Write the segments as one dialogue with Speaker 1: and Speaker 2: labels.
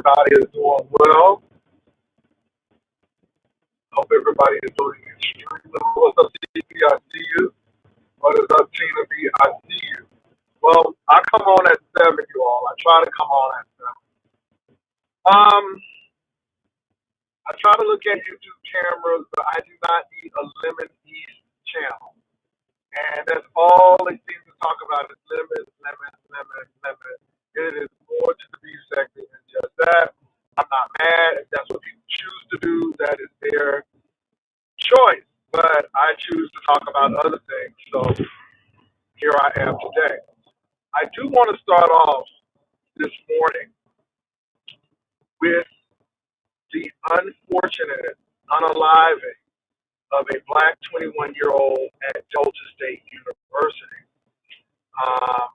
Speaker 1: everybody is doing well. Hope everybody is doing extremely well. What's up, TP? I see you. What is up, Tina B? I see you. Well, I come on at 7, you all. I try to come on at 7. I try to look at YouTube cameras, but I do not need a Lemon East channel. And that's all they seem to talk about is lemons, lemons, lemons, lemons. It is more to the beef segment than just that. I'm not mad. If that's what people choose to do, that is their choice. But I choose to talk about other things. So here I am today. I do want to start off this morning with the unfortunate unaliving of a black 21-year-old at Delta State University. Um,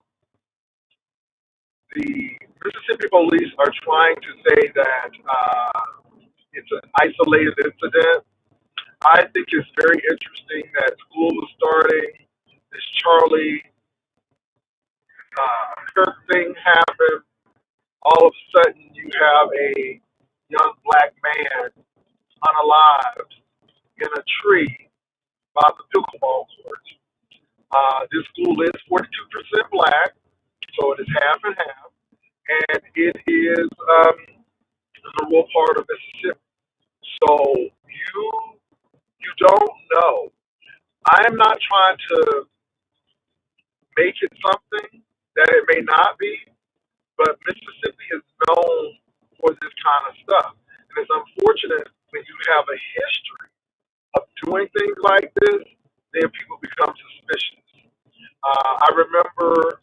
Speaker 1: the Mississippi police are trying to say that it's an isolated incident. I think it's very interesting that school is starting. This Charlie Kirk thing happened. All of a sudden, you have a young black man unalived in a tree by the pickleball court. This school is 42% black, so it is half and half, and it is the rural part of Mississippi. So you don't know. I am not trying to make it something that it may not be, but Mississippi is known for this kind of stuff. And it's unfortunate when you have a history of doing things like this, then people become suspicious. I remember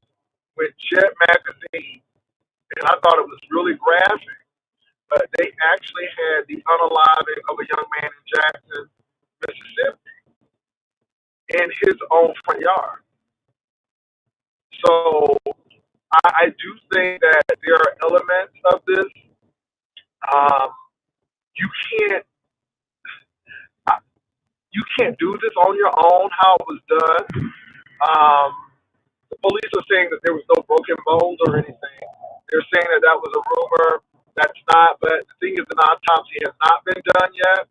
Speaker 1: with Jet Magazine, and I thought it was really graphic, but they actually had the unaliving of a young man in Jackson, Mississippi, in his own front yard. So I do think that there are elements of this. Um, you can't you can't do this on your own. How it was done. Um, the police are saying that there was no broken bones or anything. They're saying that that was a rumor. That's not. But the thing is, an autopsy has not been done yet.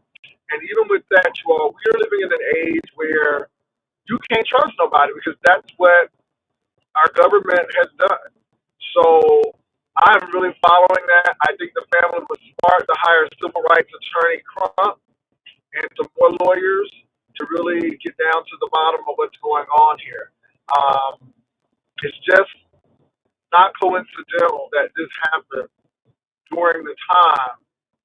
Speaker 1: And even with that, you all, we're living in an age where you can't trust nobody because that's what our government has done. So I'm really following that. I think the family was smart to hire civil rights attorney Crump and some more lawyers to really get down to the bottom of what's going on here. It's just not coincidental that this happened during the time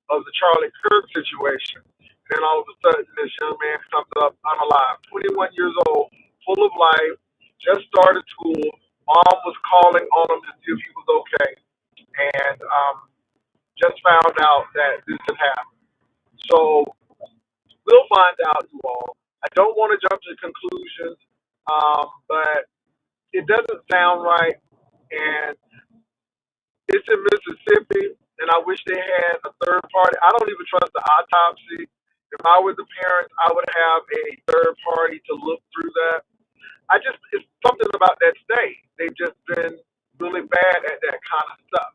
Speaker 1: of the Charlie Kirk situation. And then all of a sudden, this young man comes up unalive, 21 years old, full of life, just started school. Mom was calling on him to see if he was okay, and just found out that this had happened. So we'll find out, you all. I don't want to jump to conclusions, but it doesn't sound right, and it's in Mississippi, and I wish they had a third party. I don't even trust the autopsy. If I were the parents, I would have a third party to look through that. It's something about that state. They've just been really bad at that kind of stuff.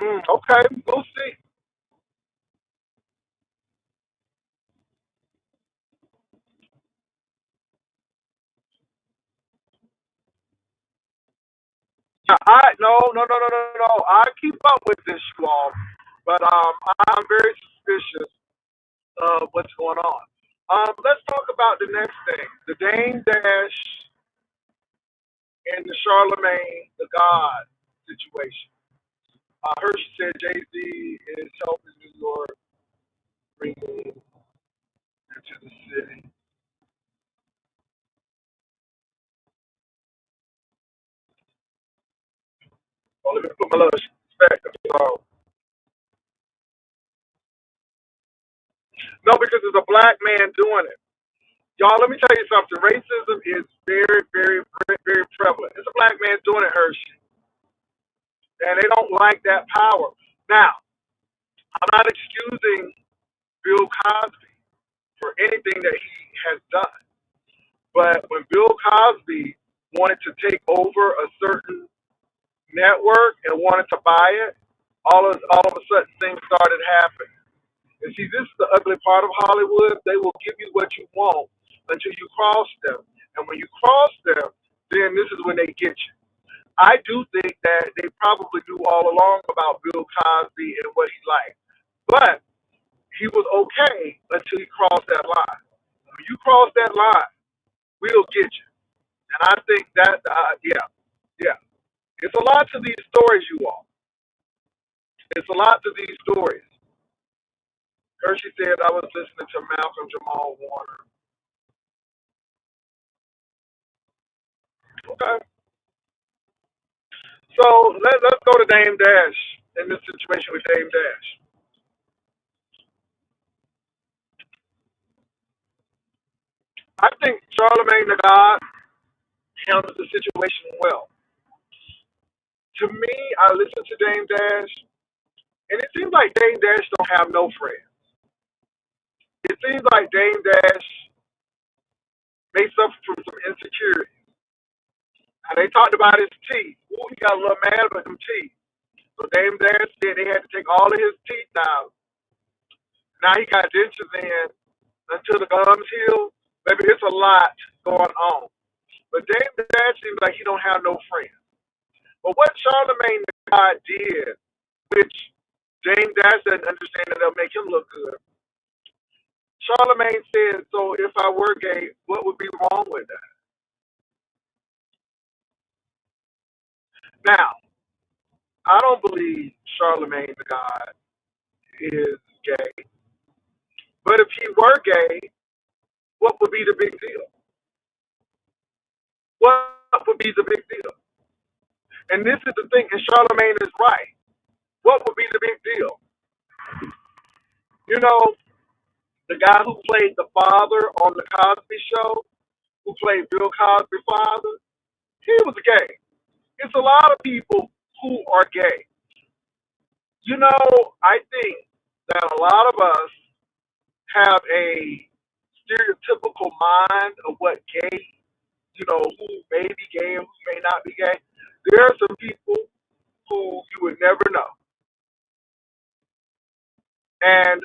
Speaker 1: Okay, we'll see. Yeah, no. I keep up with this, you all, but I'm very suspicious of what's going on. Let's talk about the next thing: the Dame Dash and the Charlemagne the God situation. Hershey said Jay-Z is helping New York bring into the city. Oh, let me put my little perspective. So, no, because it's a black man doing it. Y'all, let me tell you something. Racism is very, very, very, very prevalent. It's a black man doing it, Hershey. And they don't like that power. Now, I'm not excusing Bill Cosby. for anything that he has done. But when Bill Cosby wanted to take over a certain network and wanted to buy it, all of a sudden things started happening. And see, this is the ugly part of Hollywood. They will give you what you want until you cross them. And when you cross them, then this is when they get you. I do think that they probably knew all along about Bill Cosby and what he liked. But he was okay until he crossed that line. When you cross that line, we'll get you. And I think that, yeah, yeah. It's a lot to these stories, you all. It's a lot to these stories. Hershey said I was listening to Malcolm Jamal Warner. Okay. So let's go to Dame Dash in this situation with Dame Dash. I think Charlemagne the God handled the situation well. To me, I listen to Dame Dash, and it seems like Dame Dash don't have no friends. It seems like Dame Dash may suffer from some insecurity. Now, they talked about his teeth. Ooh, he got a little mad about them teeth. So Dame Dash said they had to take all of his teeth out. Now he got dentures in until the gums heal. Maybe it's a lot going on. But Dame Dash seems like he don't have no friends. But what Charlemagne the God did, which Dame Dash doesn't understand that they'll make him look good. Charlemagne said, so if I were gay, what would be wrong with that? Now, I don't believe Charlemagne the God is gay. But if he were gay, what would be the big deal? What would be the big deal? And this is the thing, and Charlemagne is right. What would be the big deal? You know, the guy who played the father on the Cosby Show, who played Bill Cosby's father, he was gay. It's a lot of people who are gay. You know, I think that a lot of us have a stereotypical mind of what gay, who may be gay and who may not be gay. There are some people who you would never know. And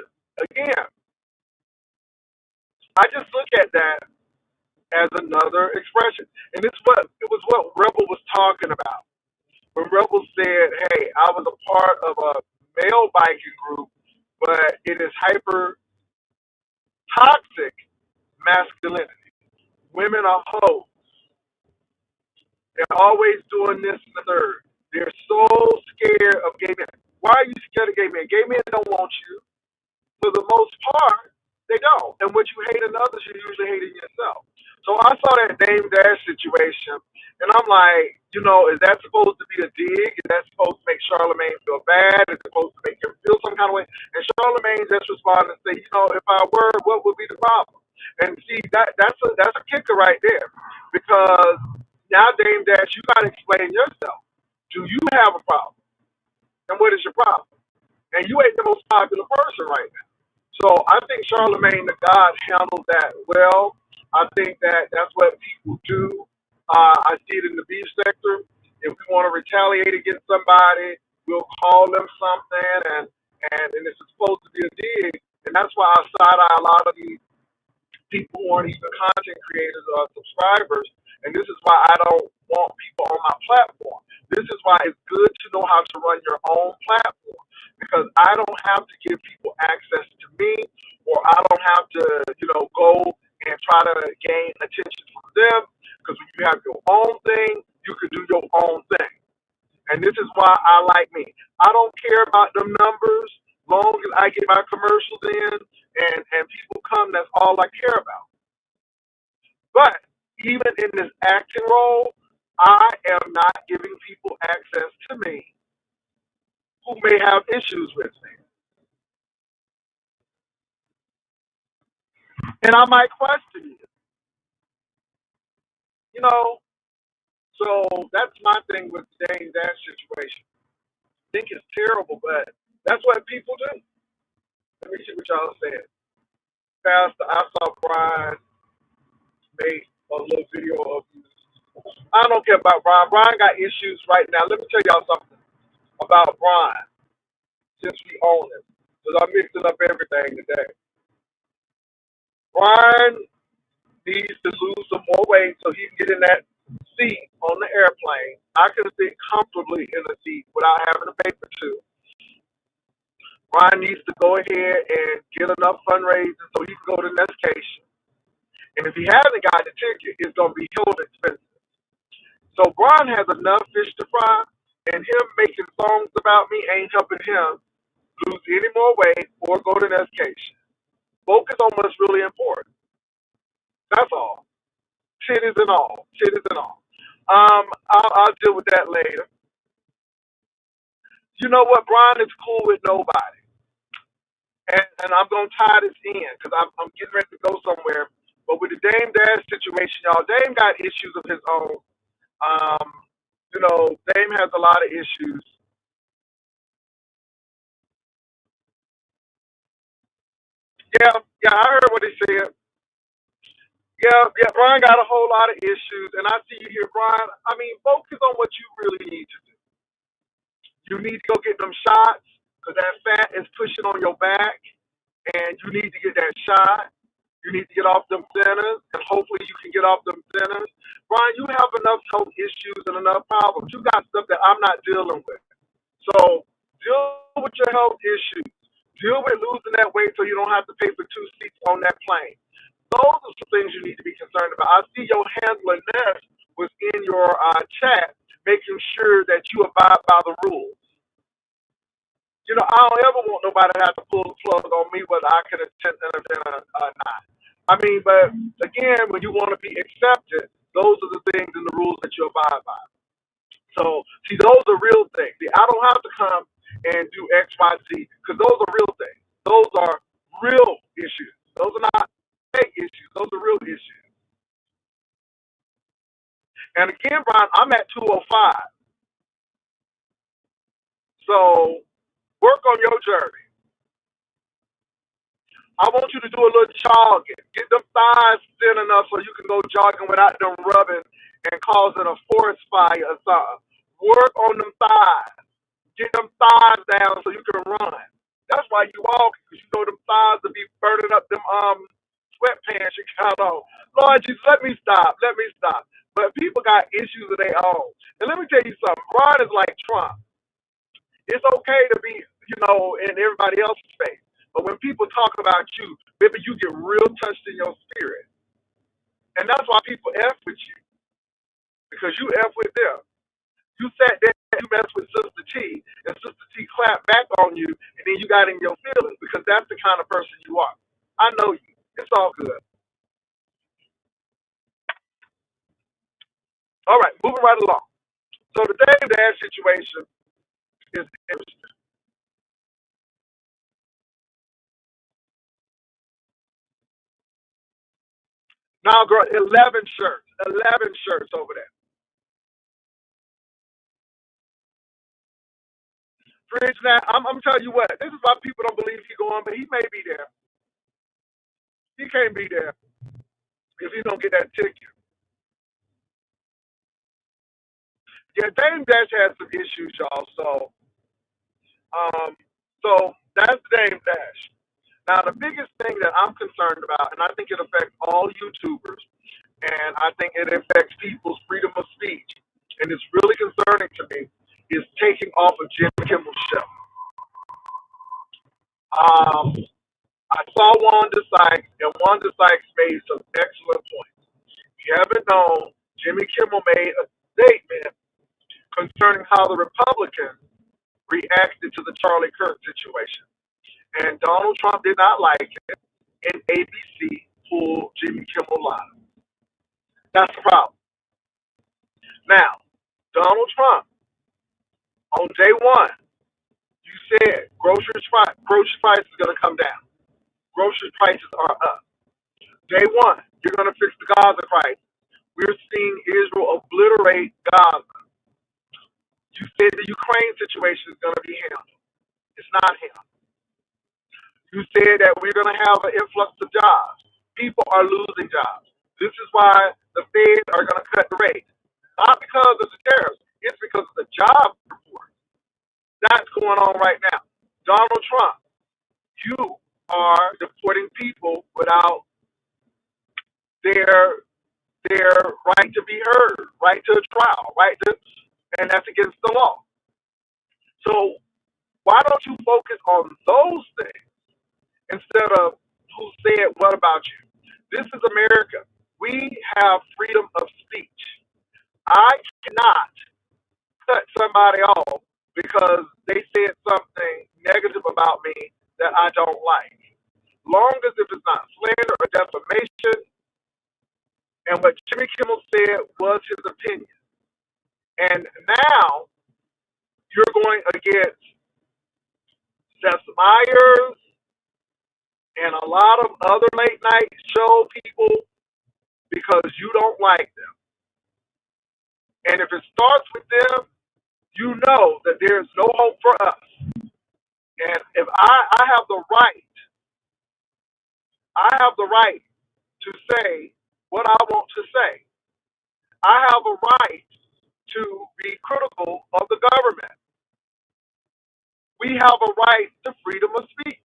Speaker 1: again, I just look at that as another expression. And it was what Rebel was talking about. When Rebel said, hey, I was a part of a male biking group, but it is hyper toxic masculinity. Women are hoes. They're always doing this and the third. They're so scared of gay men. Why are you scared of gay men? Gay men don't want you. For the most part, they don't. And what you hate in others, you usually hate in yourself. So I saw that Dame Dash situation, and I'm like, is that supposed to be a dig? Is that supposed to make Charlemagne feel bad? Is it supposed to make him feel some kind of way? And Charlemagne just responded and say, if I were, what would be the problem? And see, that's a kicker right there, because now Dame Dash, you got to explain yourself. Do you have a problem? And what is your problem? And you ain't the most popular person right now. So I think Charlemagne the God handled that well. I think that that's what people do. I see it in the beef sector. If we want to retaliate against somebody, we'll call them something, and it's supposed to be a dig. And that's why I side eye a lot of these people who aren't even content creators or subscribers. And this is why I don't want people on my platform. This is why it's good to know how to run your own platform, because I don't have to give people access to me, or I don't have to, go and try to gain attention from them. Because when you have your own thing, you can do your own thing. And this is why I like me. I don't care about them numbers. Long as I get my commercials in and people come, that's all I care about. But even in this acting role, I am not giving people access to me who may have issues with me. And I might question you, you know. So that's my thing with Dane that situation. I think it's terrible, but that's what people do. Let me see what y'all said. Pastor, I saw Brian make a little video of you. I don't care about Brian. Brian got issues right now. Let me tell y'all something about Brian, since we own him. Because I'm mixing up everything today. Brian needs to lose some more weight so he can get in that seat on the airplane. I can sit comfortably in the seat without having to pay for two. Brian needs to go ahead and get enough fundraising so he can go to Nescation. And if he hasn't got the ticket, it's going to be hell expensive. So Brian has enough fish to fry, and him making songs about me ain't helping him lose any more weight or go to Nescation. Focus on what's really important. That's all. Titties and all. Titties and all. I'll deal with that later. You know what? Brian is cool with nobody. And I'm going to tie this in because I'm getting ready to go somewhere. But with the Dame Dash situation, y'all, Dame got issues of his own. Um, Dame has a lot of issues. Yeah, I heard what he said. Yeah, Brian got a whole lot of issues. And I see you here, Brian. I mean, focus on what you really need to do. You need to go get them shots because that fat is pushing on your back, and you need to get that shot. You need to get off them centers, and hopefully you can get off them centers. Brian, you have enough health issues and enough problems. You got stuff that I'm not dealing with. So deal with your health issues. Deal with losing that weight so you don't have to pay for two seats on that plane. Those are some things you need to be concerned about. I see your handler Ness was in your chat, making sure that you abide by the rules. I don't ever want nobody to have to pull the plug on me whether I can attend an event or not. I mean, but again, when you want to be accepted, those are the things and the rules that you abide by. So, see, those are real things. See, I don't have to come and do X, Y, Z because those are real things. Those are real issues. Those are not fake issues. Those are real issues. And again, Brian, I'm at 205. So, work on your journey. I want you to do a little jogging. Get them thighs thin enough so you can go jogging without them rubbing and causing a forest fire or something. Work on them thighs. Get them thighs down so you can run. That's why you walk, because you know them thighs will be burning up them sweatpants you got on. Lord Jesus, let me stop. Let me stop. But people got issues of their own. And let me tell you something. Ron is like Trump. It's okay to be, in everybody else's face. But when people talk about you, maybe you get real touched in your spirit. And that's why people F with you. Because you F with them. You sat there, you messed with Sister T, and Sister T clapped back on you, and then you got in your feelings because that's the kind of person you are. I know you. It's all good. All right, moving right along. So the Dame Dash situation is interesting. Now, girl, 11 shirts. 11 shirts over there. Fridge, now, I'm telling you what, this is why people don't believe he's going, but he may be there. He can't be there if he don't get that ticket. Yeah, Dame Dash has some issues, y'all. Um, so that's Dame Dash. Now, the biggest thing that I'm concerned about, and I think it affects all YouTubers, and I think it affects people's freedom of speech, and it's really concerning to me, is taking off of Jim Kimmel's show. Um, I saw Wanda Sykes, and Wanda Sykes made some excellent points. If you haven't known, Jimmy Kimmel made a statement concerning how the Republicans reacted to the Charlie Kirk situation. And Donald Trump did not like it, and ABC pulled Jimmy Kimmel live. That's the problem. Now, Donald Trump, on day one, you said grocery prices are going to come down. Grocery prices are up. Day one, you're going to fix the Gaza crisis. We're seeing Israel obliterate Gaza. You said the Ukraine situation is going to be handled. It's not handled. You said that we're going to have an influx of jobs. People are losing jobs. This is why the Fed are going to cut the rate. Not because of the tariffs. It's because of the job report. That's going on right now. Donald Trump, you are deporting people without their their right to be heard, right to a trial, and that's against the law. So why don't you focus on those things instead of who said what about you? This is America. We have freedom of speech. I cannot cut somebody off because they said something negative about me that I don't like. Long as if it's not slander or defamation, and what Jimmy Kimmel said was his opinion. And now you're going against Seth Meyers and a lot of other late night show people because you don't like them. And if it starts with them, you know that there's no hope for us. And if I have the right, I have the right to say what I want to say. I have a right to be critical of the government. We have a right to freedom of speech.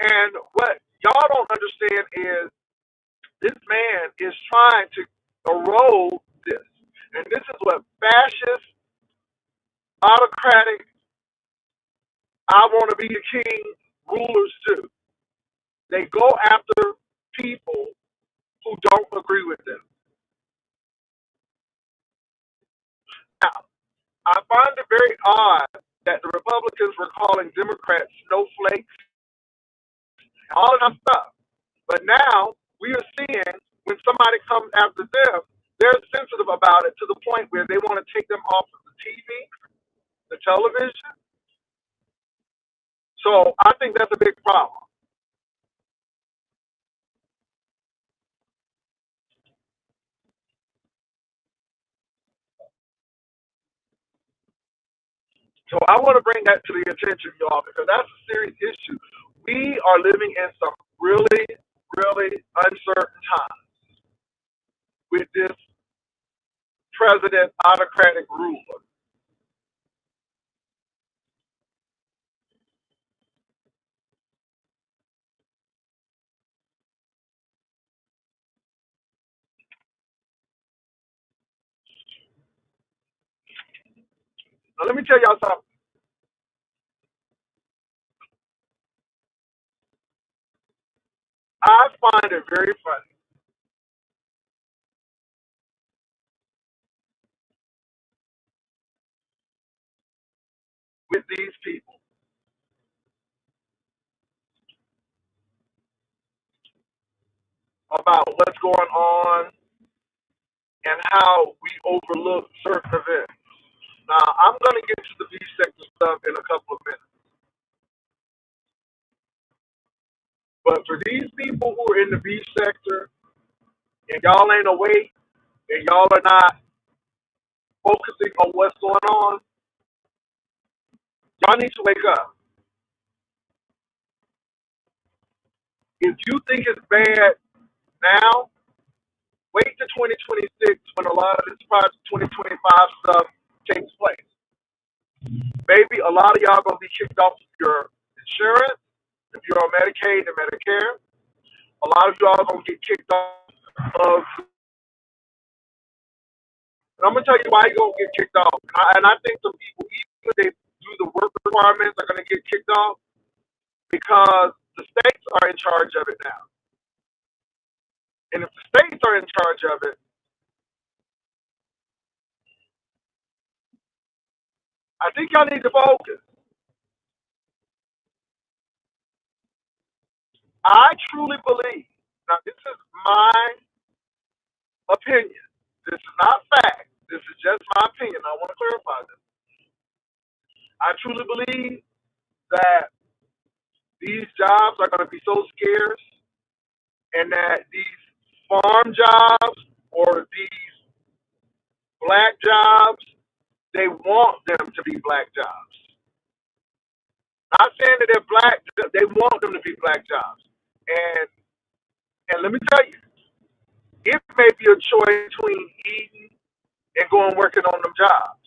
Speaker 1: And what y'all don't understand is this man is trying to erode this. And this is what fascist, autocratic, I want to be a king rulers do. They go after people who don't agree with them. Now, I find it very odd that the Republicans were calling Democrats snowflakes and all of that stuff. But now we are seeing when somebody comes after them, they're sensitive about it to the point where they want to take them off of the TV, the television. So I think that's a big problem. So I want to bring that to the attention, y'all, because that's a serious issue. We are living in some really, really uncertain times with this president autocratic ruler. Now let me tell y'all something. I find it very funny with these people about what's going on and how we overlook certain events. Now, I'm going to get to the B sector stuff in a couple of minutes. But for these people who are in the B sector and y'all ain't awake and y'all are not focusing on what's going on, y'all need to wake up. If you think it's bad now, wait to 2026 when a lot of this project 2025 stuff takes place. Maybe a lot of y'all gonna be kicked off of your insurance if you're on Medicaid and Medicare. A lot of y'all gonna get kicked off of. And I'm gonna tell you why you're gonna get kicked off. And I think some people, even if they do the work requirements, are gonna get kicked off because the states are in charge of it now. And if the states are in charge of it, I think y'all need to focus. I truly believe. Now, this is my opinion. This is not fact. This is just my opinion. I want to clarify this. I truly believe that these jobs are going to be so scarce and that these farm jobs or these black jobs, they want them to be black jobs. Not saying that they're black, they want them to be black jobs. And let me tell you, it may be a choice between eating and going working on them jobs.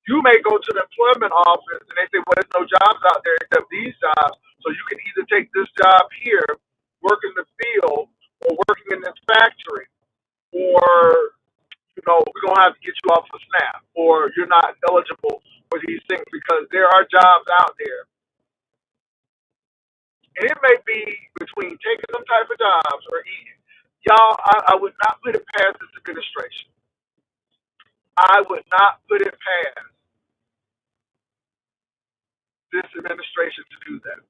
Speaker 1: You may go to the employment office and they say, well, there's no jobs out there except these jobs. So you can either take this job here, work in the field, or working in this factory, or, we're going to have to get you off of SNAP, or you're not eligible for these things because there are jobs out there. And it may be between taking some type of jobs or eating. Y'all, I would not put it past this administration. I would not put it past this administration to do that.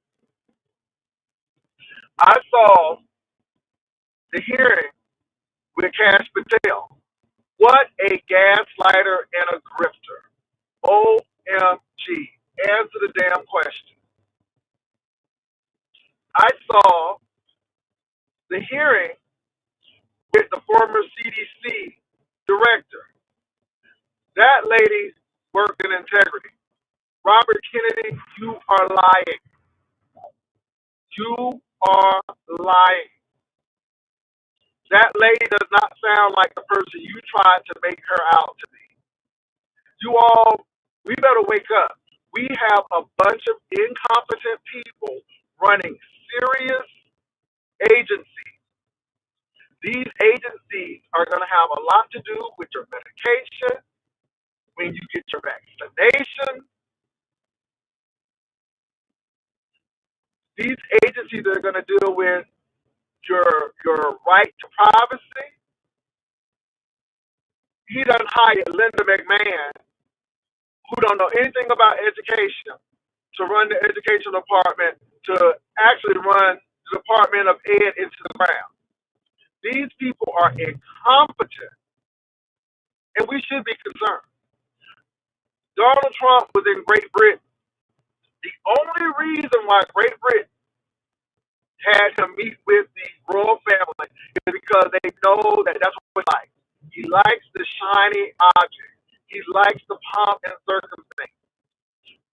Speaker 1: I saw the hearing with Cash Patel. What a gaslighter and a grifter. OMG. Answer the damn question. I saw the hearing with the former CDC director. That lady worked in integrity. Robert Kennedy, you are lying. You are lying. That lady does not sound like the person you tried to make her out to be. You all, we better wake up. We have a bunch of incompetent people running serious agencies. These agencies are going to have a lot to do with your medication, when you get your vaccination. These agencies are going to deal with your right to privacy. He done hired Linda McMahon, who don't know anything about education, to run the education department, to actually run the Department of Ed into the ground. These people are incompetent, and we should be concerned. Donald Trump was in Great Britain. The only reason why Great Britain had him meet with the royal family is because they know that that's what he likes. He likes the shiny object. He likes the pomp and circumstance.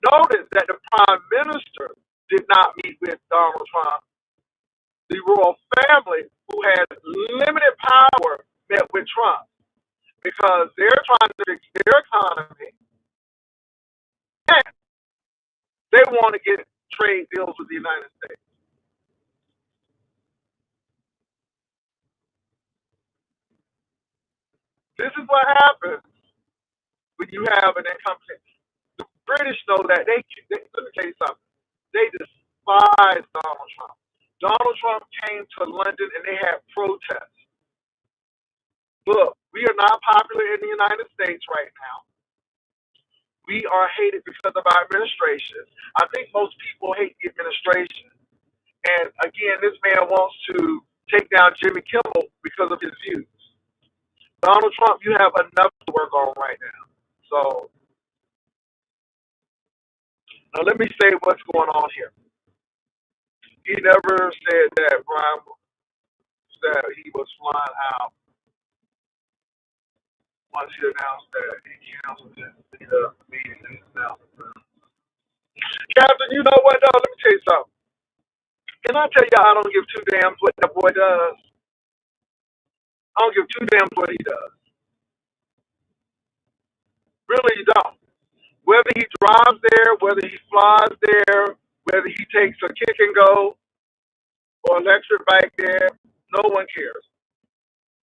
Speaker 1: Notice that the prime minister did not meet with Donald Trump. The royal family, who has limited power, met with Trump because they're trying to fix their economy and they want to get trade deals with the United States. This is what happens when you have an incompetent. The British know that let me tell you something. They despise Donald Trump. Donald Trump came to London and they had protests. Look, we are not popular in the United States right now. We are hated because of our administration. I think most people hate the administration. And again, this man wants to take down Jimmy Kimmel because of his views. Donald Trump, you have enough to work on right now. So now let me say what's going on here. He never said that Brian said he was flying out once he announced that he canceled the meeting and announced it. Captain, you know what though? Let me tell you something. Can I tell you I don't give two damns what that boy does? I don't give two damns what he does. Really, you don't. Whether he drives there, whether he flies there, whether he takes a kick and go or electric bike there, no one cares.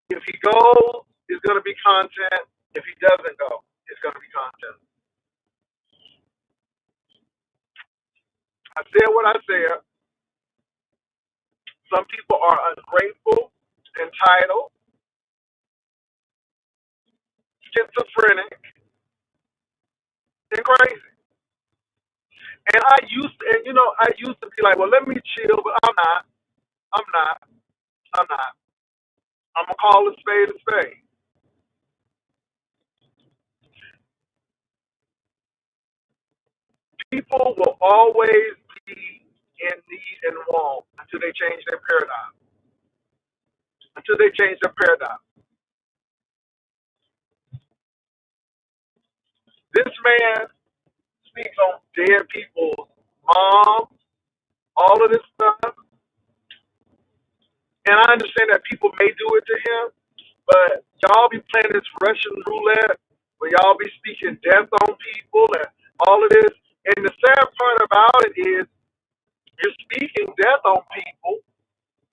Speaker 1: If he goes, it's going to be content. If he doesn't go, it's going to be content. I said what I said. Some people are ungrateful, entitled, schizophrenic, and crazy. And I used to be like, well, let me chill, but I'm not. I'm not. I'm not. I'm gonna call a spade a spade. People will always be in need and want until they change their paradigm. Until they change their paradigm. This man speaks on dead people's moms, all of this stuff. And I understand that people may do it to him, but y'all be playing this Russian roulette where y'all be speaking death on people and all of this. And the sad part about it is you're speaking death on people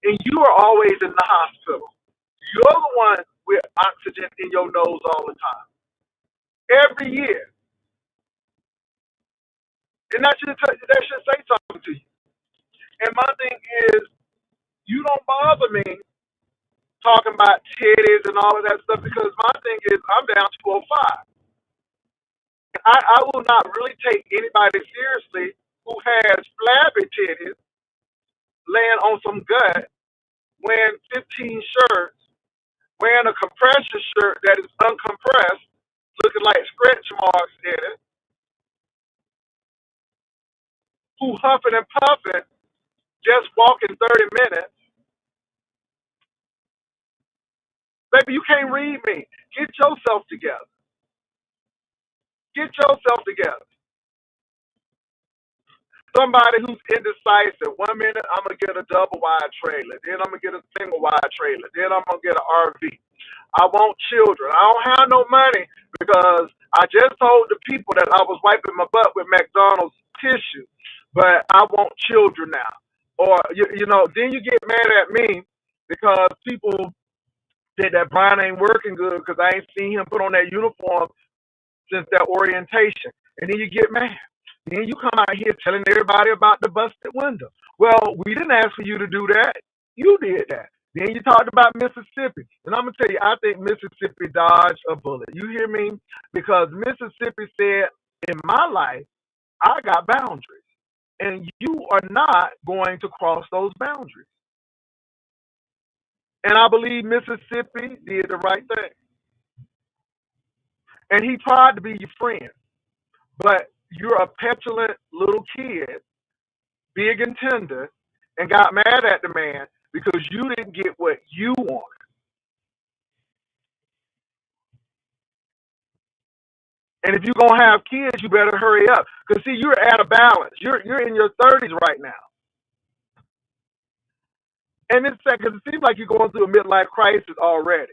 Speaker 1: and you are always in the hospital. You're the one with oxygen in your nose all the time. Every year. And that should say something to you. And my thing is, you don't bother me talking about titties and all of that stuff because my thing is, I'm down 205. I will not really take anybody seriously who has flabby titties laying on some gut, wearing 15 shirts, wearing a compression shirt that is uncompressed, looking like stretch marks in it, who huffing and puffing, just walking 30 minutes. Baby, you can't read me. Get yourself together. Get yourself together. Somebody who's indecisive. 1 minute I'm gonna get a double wide trailer, then I'm gonna get a single wide trailer, then I'm gonna get an RV. I want children. I don't have no money because I just told the people that I was wiping my butt with McDonald's tissue, but I want children now. Or then you get mad at me because people said that Brian ain't working good because I ain't seen him put on that uniform since that orientation, and then you get mad. Then you come out here telling everybody about the busted window. Well, we didn't ask for you to do that. You did that. Then you talked about Mississippi. And I'm going to tell you, I think Mississippi dodged a bullet. You hear me? Because Mississippi said, in my life, I got boundaries. And you are not going to cross those boundaries. And I believe Mississippi did the right thing. And he tried to be your friend. But you're a petulant little kid, big and tender, and got mad at the man because you didn't get what you wanted. And if you're going to have kids, you better hurry up. Because, see, you're at a balance. You're in your 30s right now. And it's sad because it seems like you're going through a midlife crisis already.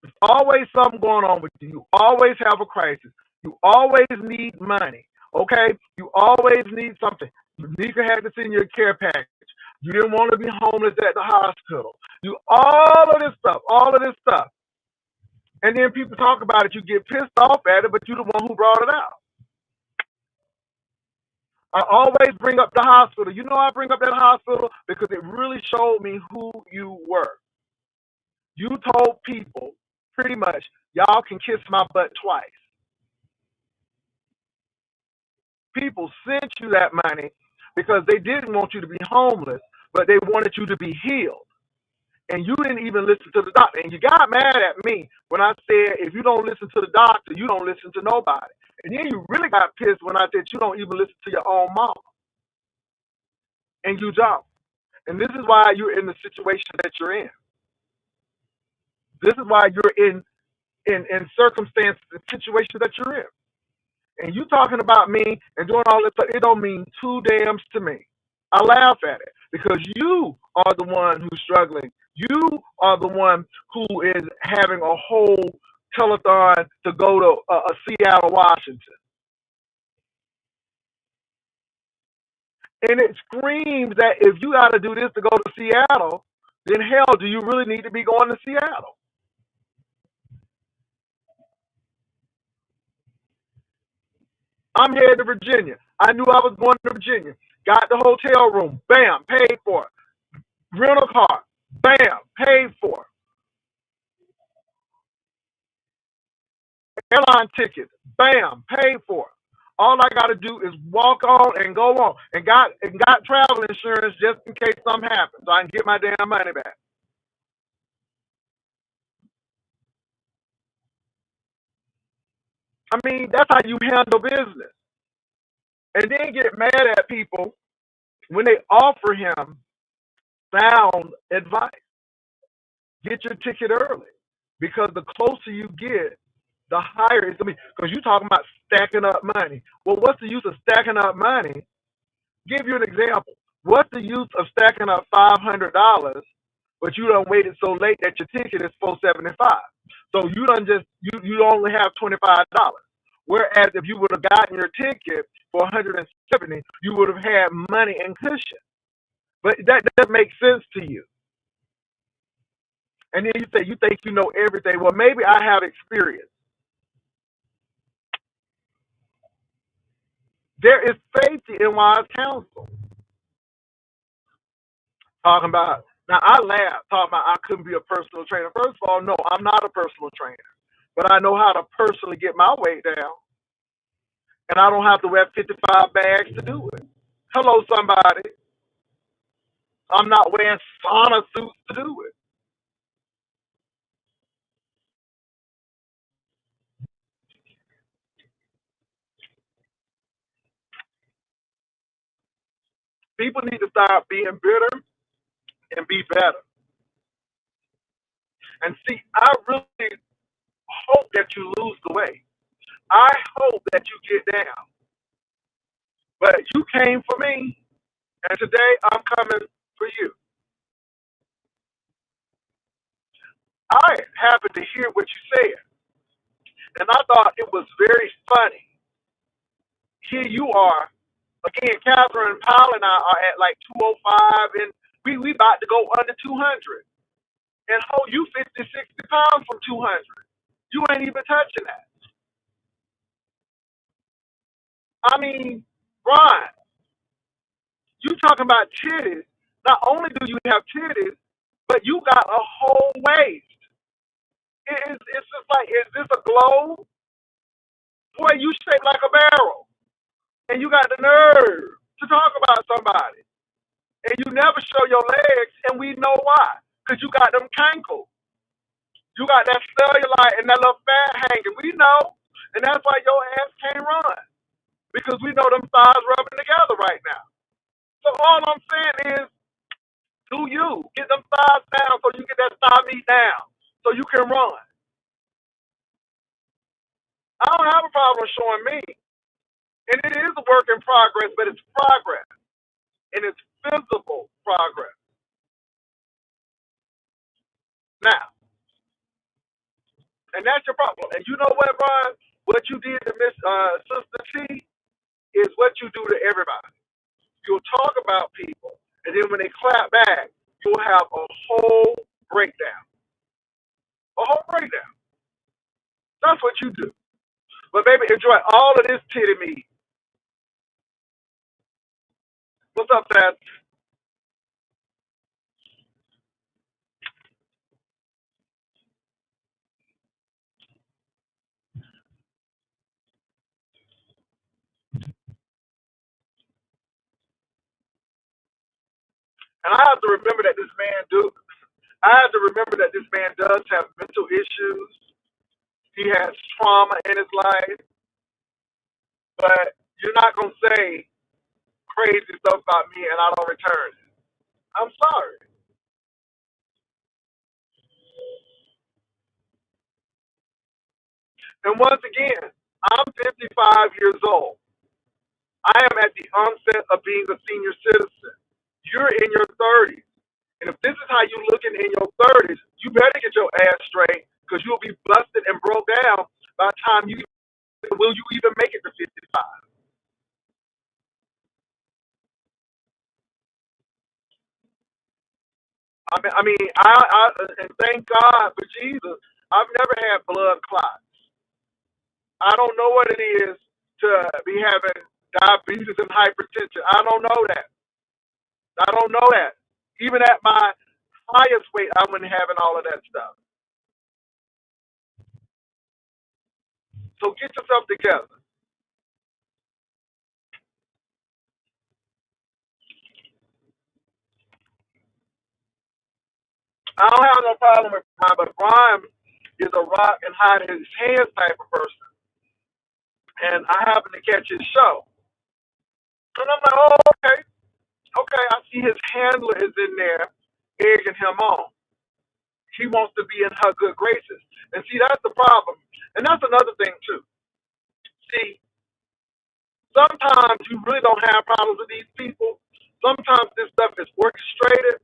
Speaker 1: There's always something going on with you. You always have a crisis. You always need money. Okay? You always need something. Nika had this in your care package. You didn't want to be homeless at the hospital. All of this stuff. And then people talk about it. You get pissed off at it, but you're the one who brought it out. I always bring up the hospital. You know I bring up that hospital because it really showed me who you were. You told people pretty much, y'all can kiss my butt twice. People sent you that money because they didn't want you to be homeless, but they wanted you to be healed. And you didn't even listen to the doctor. And you got mad at me when I said, if you don't listen to the doctor, you don't listen to nobody. And then you really got pissed when I said you don't even listen to your own mom. And you don't. And this is why you're in the situation that you're in. This is why you're in circumstances and situations that you're in. And you talking about me and doing all this stuff, it don't mean two dams to me. I laugh at it because you are the one who's struggling. You are the one who is having a whole telethon to go to Seattle, Washington. And it screams that if you got to do this to go to Seattle, then hell, do you really need to be going to Seattle? I'm headed to Virginia. I knew I was going to Virginia. Got the hotel room. Bam, paid for it. Rental car. Bam, paid for it. Airline tickets. Bam, paid for it. All I got to do is walk on and go on. And got travel insurance just in case something happens so I can get my damn money back. I mean, that's how you handle business. And then get mad at people when they offer him sound advice. Get your ticket early. Because the closer you get, the higher it's gonna be. Because you're talking about stacking up money. Well, what's the use of stacking up money? Give you an example. What's the use of stacking up $500, but you done waited so late that your ticket is $475? So you done just you only have $25. Whereas if you would have gotten your ticket for 170, you would have had money and cushion. But that doesn't make sense to you. And then you say you think you know everything. Well, maybe I have experience. There is safety in wise counsel. Talking about now, I laugh talking about I couldn't be a personal trainer. First of all, no, I'm not a personal trainer, but I know how to personally get my weight down, and I don't have to wear 55 bags to do it. Hello, somebody. I'm not wearing sauna suits to do it. People need to start being bitter and be better. And see, I really hope that you lose the weight. I hope that you get down. But you came for me, and today I'm coming for you. I happened to hear what you said, and I thought it was very funny. Here you are, again, Catherine Powell and I are at like 205, and we about to go under 200. And hold you 50, 60 pounds from 200. You ain't even touching that. I mean, Brian, you talking about titties. Not only do you have titties, but you got a whole waist. It's just like, is this a globe? Boy, you shaped like a barrel. And you got the nerve to talk about somebody. And you never show your legs, and we know why. Because you got them cankles. You got that cellulite and that little fat hanging. We know. And that's why your ass can't run. Because we know them thighs rubbing together right now. So all I'm saying is, do you get them thighs down so you get that thigh meat down so you can run. I don't have a problem showing me. And it is a work in progress, but it's progress. And it's visible progress. Now, and that's your problem. And you know what, Brian? What you did to Miss Sister T is what you do to everybody. You'll talk about people, and then when they clap back, you'll have a whole breakdown. A whole breakdown. That's what you do. But baby, enjoy all of this titty meat. What's up, Dad? And I have to remember that this man do. I have to remember that this man does have mental issues. He has trauma in his life, but you're not gonna say crazy stuff about me and I don't return it. I'm sorry. And once again, I'm 55 years old. I am at the onset of being a senior citizen. You're in your 30s. And if this is how you're looking in your 30s, you better get your ass straight because you'll be busted and broke down by the time you will you even make it to 55. I and thank God for Jesus. I've never had blood clots. I don't know what it is to be having diabetes and hypertension. I don't know that. I don't know that. Even at my highest weight, I wasn't having all of that stuff. So get yourself together. I don't have no problem with Brian, but Brian is a rock and hide his hands type of person. And I happened to catch his show. And I'm like, oh, okay. Okay, I see his handler is in there egging him on. He wants to be in her good graces. And see, that's the problem. And that's another thing too. See, sometimes you really don't have problems with these people. Sometimes this stuff is orchestrated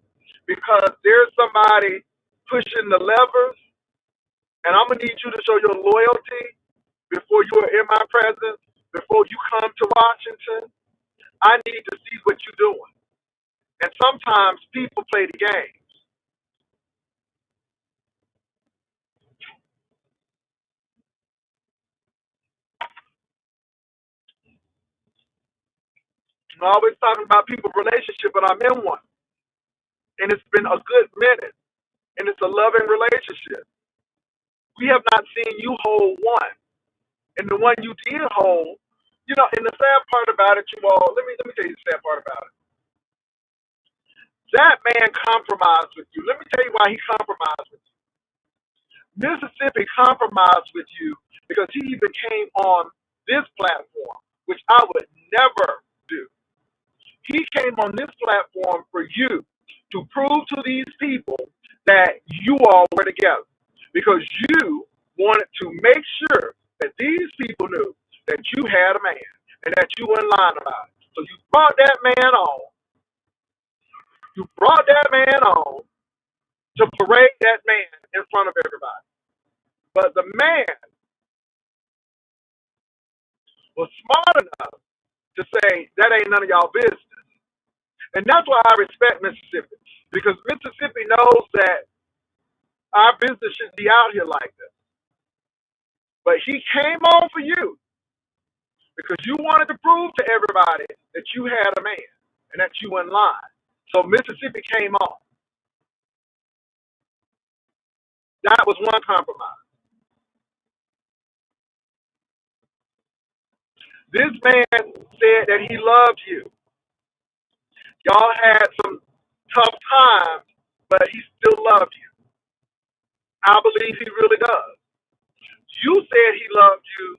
Speaker 1: because there's somebody pushing the levers, and I'm gonna need you to show your loyalty before you are in my presence, before you come to Washington. I need to see what you're doing. And sometimes people play the game. I'm always talking about people's relationship, but I'm in one. And it's been a good minute. And it's a loving relationship. We have not seen you hold one. And the one you did hold, and the sad part about it, you all, let me tell you the sad part about it. That man compromised with you. Let me tell you why he compromised with you. Mississippi compromised with you because he even came on this platform, which I would never do. He came on this platform for you to prove to these people that you all were together because you wanted to make sure that these people knew that you had a man and that you weren't lying about it. So you brought that man on. You brought that man on to parade that man in front of everybody. But the man was smart enough to say, that ain't none of y'all business. And that's why I respect Mississippi. Because Mississippi knows that our business shouldn't be out here like this. But he came on for you because you wanted to prove to everybody that you had a man and that you weren't lying. So Mississippi came on. That was one compromise. This man said that he loved you. Y'all had some tough times, but he still loved you. I believe he really does. You said he loved you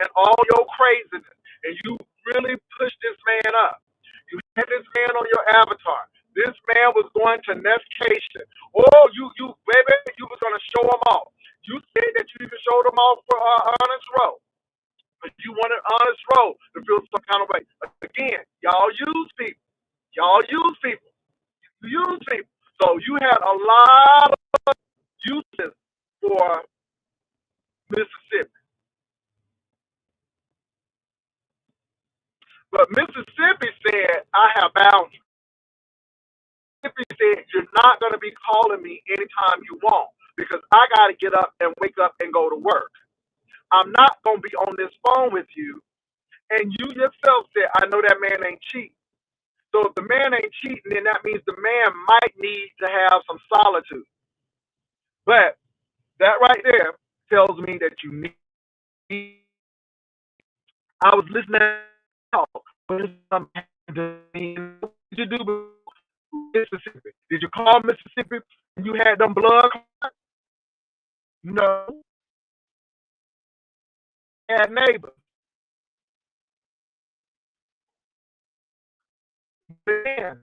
Speaker 1: and all your craziness, and you really pushed this man up. You had this man on your avatar. This man was going to Nestcation. Oh, baby, you was going to show him off. You said that you even showed him off for Honest Row. But you wanted Honest Row to feel some kind of way. Again, y'all use people. Y'all use people. You use people. So you had a lot of uses for Mississippi. But Mississippi said, I have boundaries. Mississippi said, you're not going to be calling me anytime you want because I got to get up and wake up and go to work. I'm not going to be on this phone with you. And you yourself said, I know that man ain't cheating. So if the man ain't cheating, then that means the man might need to have some solitude. But that right there tells me that you need. I was listening to what did you do Mississippi? Did you call Mississippi and you had them blood? No. Had neighbors. Man,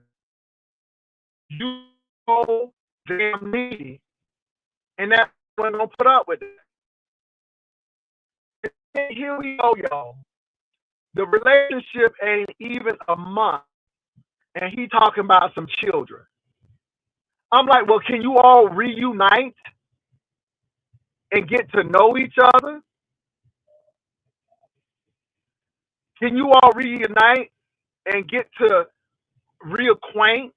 Speaker 1: you so damn needy, and that wasn't gonna put up with it. And here we go, y'all. The relationship ain't even a month, and he talking about some children. I'm like, well, can you all reunite and get to know each other? Can you all reunite and get to reacquaint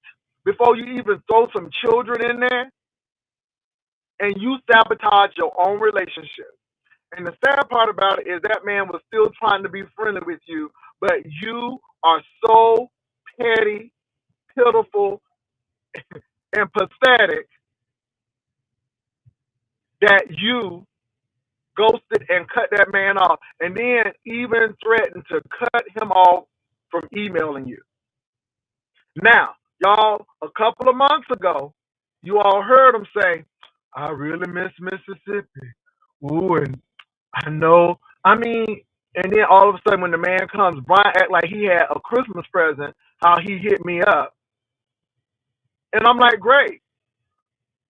Speaker 1: before you even throw some children in there? And you sabotage your own relationship. And the sad part about it is that man was still trying to be friendly with you, but you are so petty, pitiful, and pathetic that you ghosted and cut that man off, and then even threatened to cut him off from emailing you. Now, y'all, a couple of months ago, you all heard him say, I really miss Mississippi. Ooh, and I know. I mean, and then all of a sudden when the man comes, Brian act like he had a Christmas present, how he hit me up. And I'm like, great.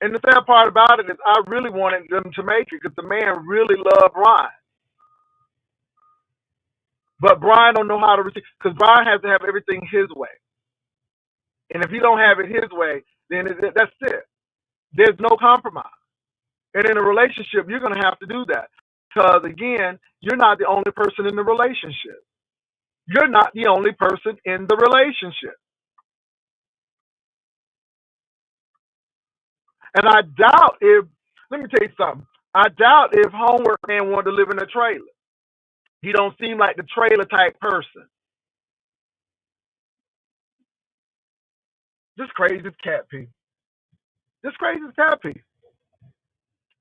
Speaker 1: And the sad part about it is I really wanted them to make it because the man really loved Brian. But Brian don't know how to receive, because Brian has to have everything his way. And if he don't have it his way, then that's it. There's no compromise. And in a relationship, you're going to have to do that. Because again, you're not the only person in the relationship. You're not the only person in the relationship. And I doubt if, let me tell you something. I doubt if Homework Man wanted to live in a trailer. He don't seem like the trailer type person. Just crazy as cat pee. Just crazy as cat pee.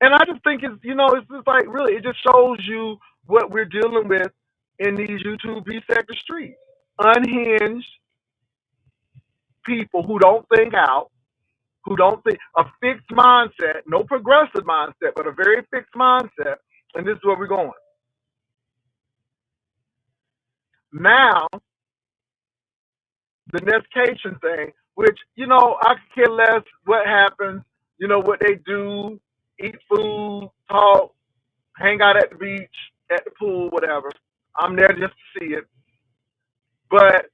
Speaker 1: And I just think it's just like really, it just shows you what we're dealing with in these YouTube B-sector streets. Unhinged people who don't think out, who don't think, a fixed mindset, no progressive mindset, but a very fixed mindset. And this is where we're going. Now, the nestation thing, which, I could care less what happens, what they do, eat food, talk, hang out at the beach, at the pool, whatever. I'm there just to see it. But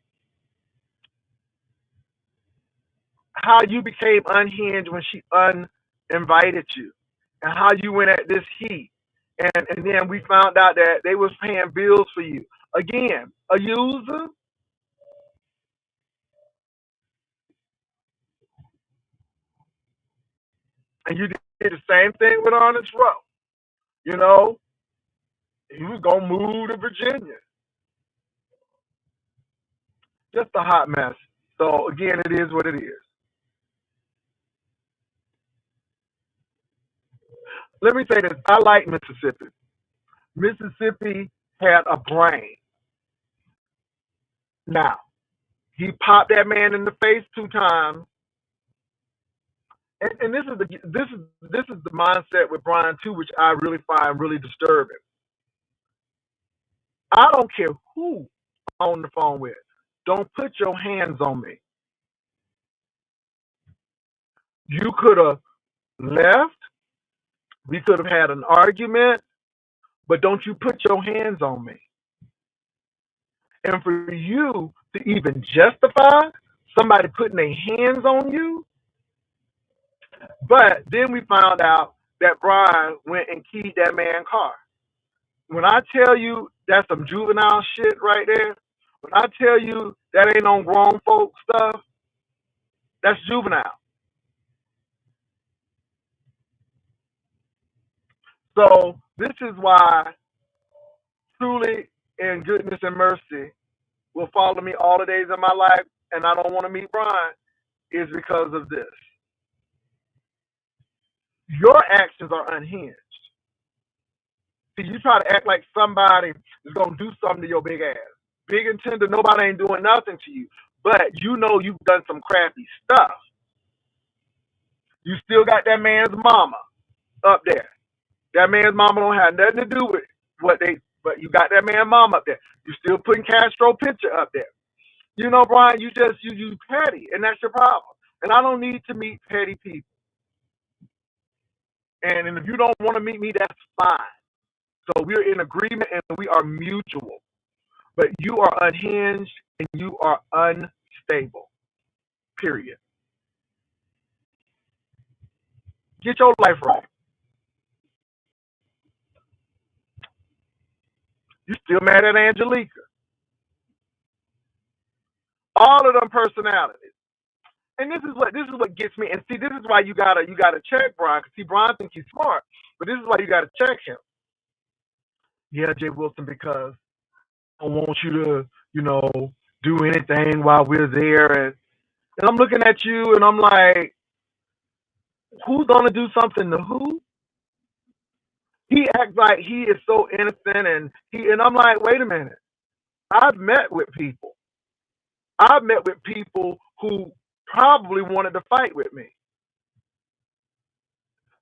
Speaker 1: how you became unhinged when she uninvited you, and how you went at this heat, and then we found out that they was paying bills for you. Again, a user, and you did the same thing with Honest Rowe. You know, he was gonna move to Virginia. Just a hot mess. So again, it is what it is. Let me say this: I like Mississippi. Mississippi had a brain. Now, he popped that man in the face 2 times, and this is the mindset with Brian too, which I really find really disturbing. I don't care who I'm on the phone with. Don't put your hands on me. You could have left. We could have had an argument, but don't you put your hands on me. And for you to even justify somebody putting their hands on you, but then we found out that Brian went and keyed that man's car. When I tell you that's some juvenile shit right there, when I tell you that ain't on grown folk stuff, that's juvenile. So this is why truly and goodness and mercy will follow me all the days of my life, and I don't want to meet Brian, is because of this. Your actions are unhinged. See, you try to act like somebody is going to do something to your big ass. Big and tender, nobody ain't doing nothing to you. But you know you've done some crappy stuff. You still got that man's mama up there. That man's mama don't have nothing to do with but you got that man's mom up there. You still putting Castro picture up there. Brian, you petty, and that's your problem. And I don't need to meet petty people. And if you don't want to meet me, that's fine. So we're in agreement and we are mutual. But you are unhinged and you are unstable. Period. Get your life right. You still mad at Angelica. All of them personalities. And this is what gets me. And see, this is why you gotta check Brian. Cause see, Brian thinks he's smart, but this is why you gotta check him. Yeah, Jay Wilson, because I don't want you to, do anything while we're there. And I'm looking at you and I'm like, who's gonna do something to who? He acts like he is so innocent, and I'm like, wait a minute. I've met with people. I've met with people who probably wanted to fight with me.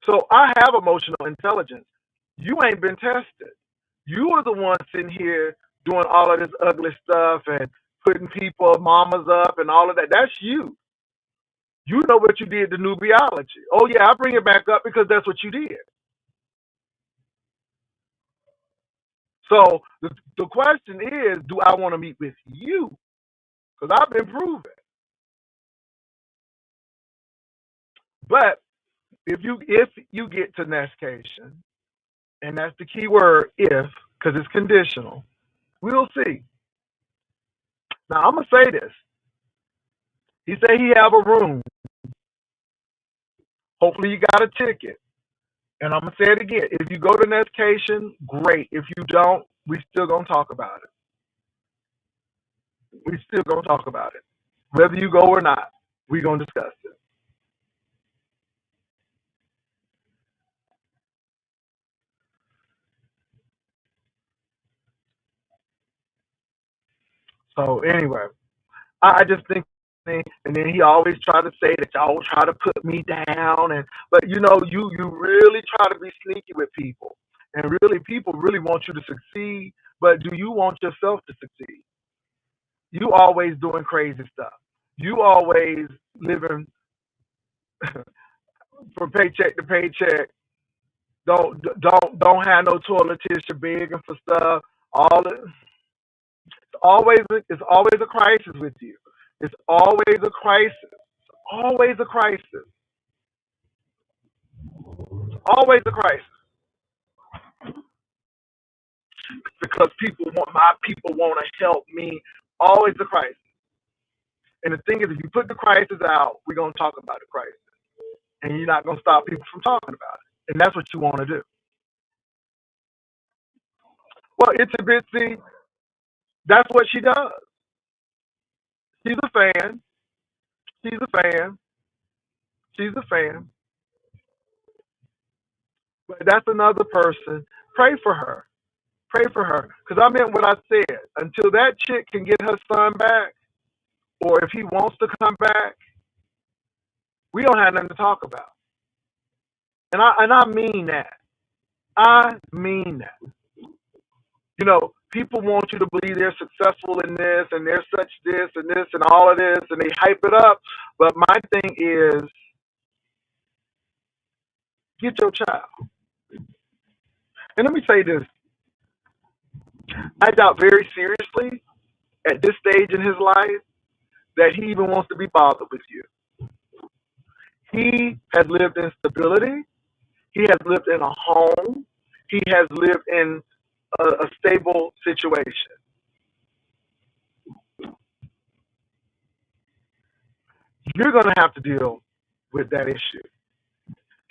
Speaker 1: So I have emotional intelligence. You ain't been tested. You are the one sitting here doing all of this ugly stuff and putting people, mamas up and all of that. That's you. You know what you did to nubiology. Oh yeah, I bring it back up because that's what you did. So the question is, do I want to meet with you? Because I've been proven. But if you get to nestation, and that's the key word, if, because it's conditional, we'll see. Now I'm gonna say this. He said he have a room. Hopefully you got a ticket. And I'm gonna say it again. If you go to nestation, great. If you don't, we still gonna talk about it. We still gonna talk about it. Whether you go or not, we gonna discuss it. So anyway, I just think, and then he always try to say that y'all try to put me down, and but you really try to be sneaky with people, and really people really want you to succeed, but do you want yourself to succeed? You always doing crazy stuff. You always living from paycheck to paycheck. Don't have no toilet tissue, begging for stuff. All it, it's always a crisis with you. It's always a crisis. Always a crisis. Always a crisis. Because my people want to help me. Always a crisis. And the thing is, if you put the crisis out, we're gonna talk about the crisis, and you're not gonna stop people from talking about it. And that's what you want to do. Well, it's a bit. See, that's what she does. She's a fan. She's a fan. She's a fan. But that's another person. Pray for her. Pray for her. Because I meant what I said. Until that chick can get her son back, or if he wants to come back, we don't have nothing to talk about. And I mean that. I mean that. People want you to believe they're successful in this and they're such this and this and all of this and they hype it up. But my thing is, get your child. And let me say this. I doubt very seriously at this stage in his life that he even wants to be bothered with you. He has lived in stability. He has lived in a home. He has lived in a stable situation. You're going to have to deal with that issue.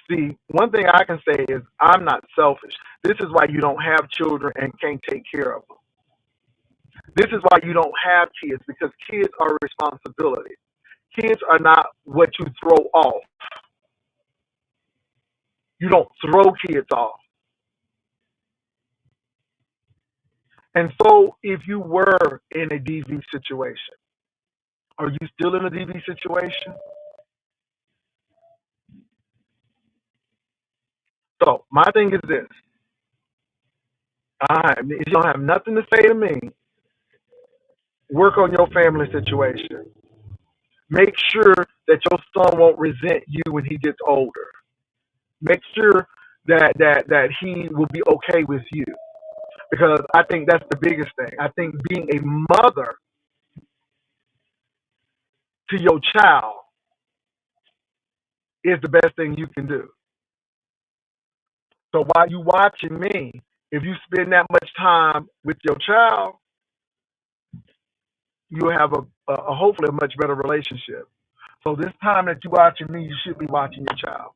Speaker 1: See, one thing I can say is I'm not selfish. This is why you don't have children and can't take care of them. This is why you don't have kids, because kids are a responsibility. Kids are not what you throw off. You don't throw kids off. And so if you were in a DV situation, are you still in a DV situation? So my thing is this. If you don't have nothing to say to me, work on your family situation. Make sure that your son won't resent you when he gets older. Make sure that he will be okay with you. Because I think that's the biggest thing. I think being a mother to your child is the best thing you can do. So while you watching me, if you spend that much time with your child, you'll have a hopefully a much better relationship. So this time that you're watching me, you should be watching your child.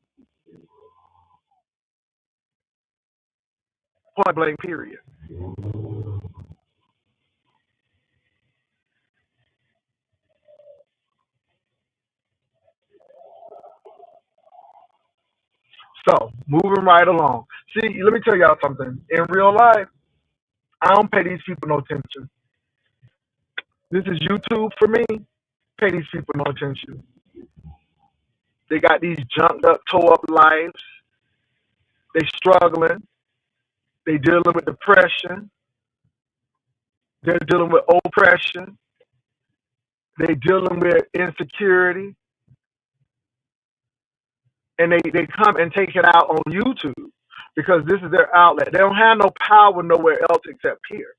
Speaker 1: Point blank, period. So moving right along. See, let me tell y'all something. In real life, I don't pay these people no attention. This is YouTube for me. Pay these people no attention. They got these junked up, tore up lives. They struggling. They dealing with depression. They're dealing with oppression. They dealing with insecurity. and they come and take it out on YouTube because this is their outlet. They don't have no power nowhere else except here.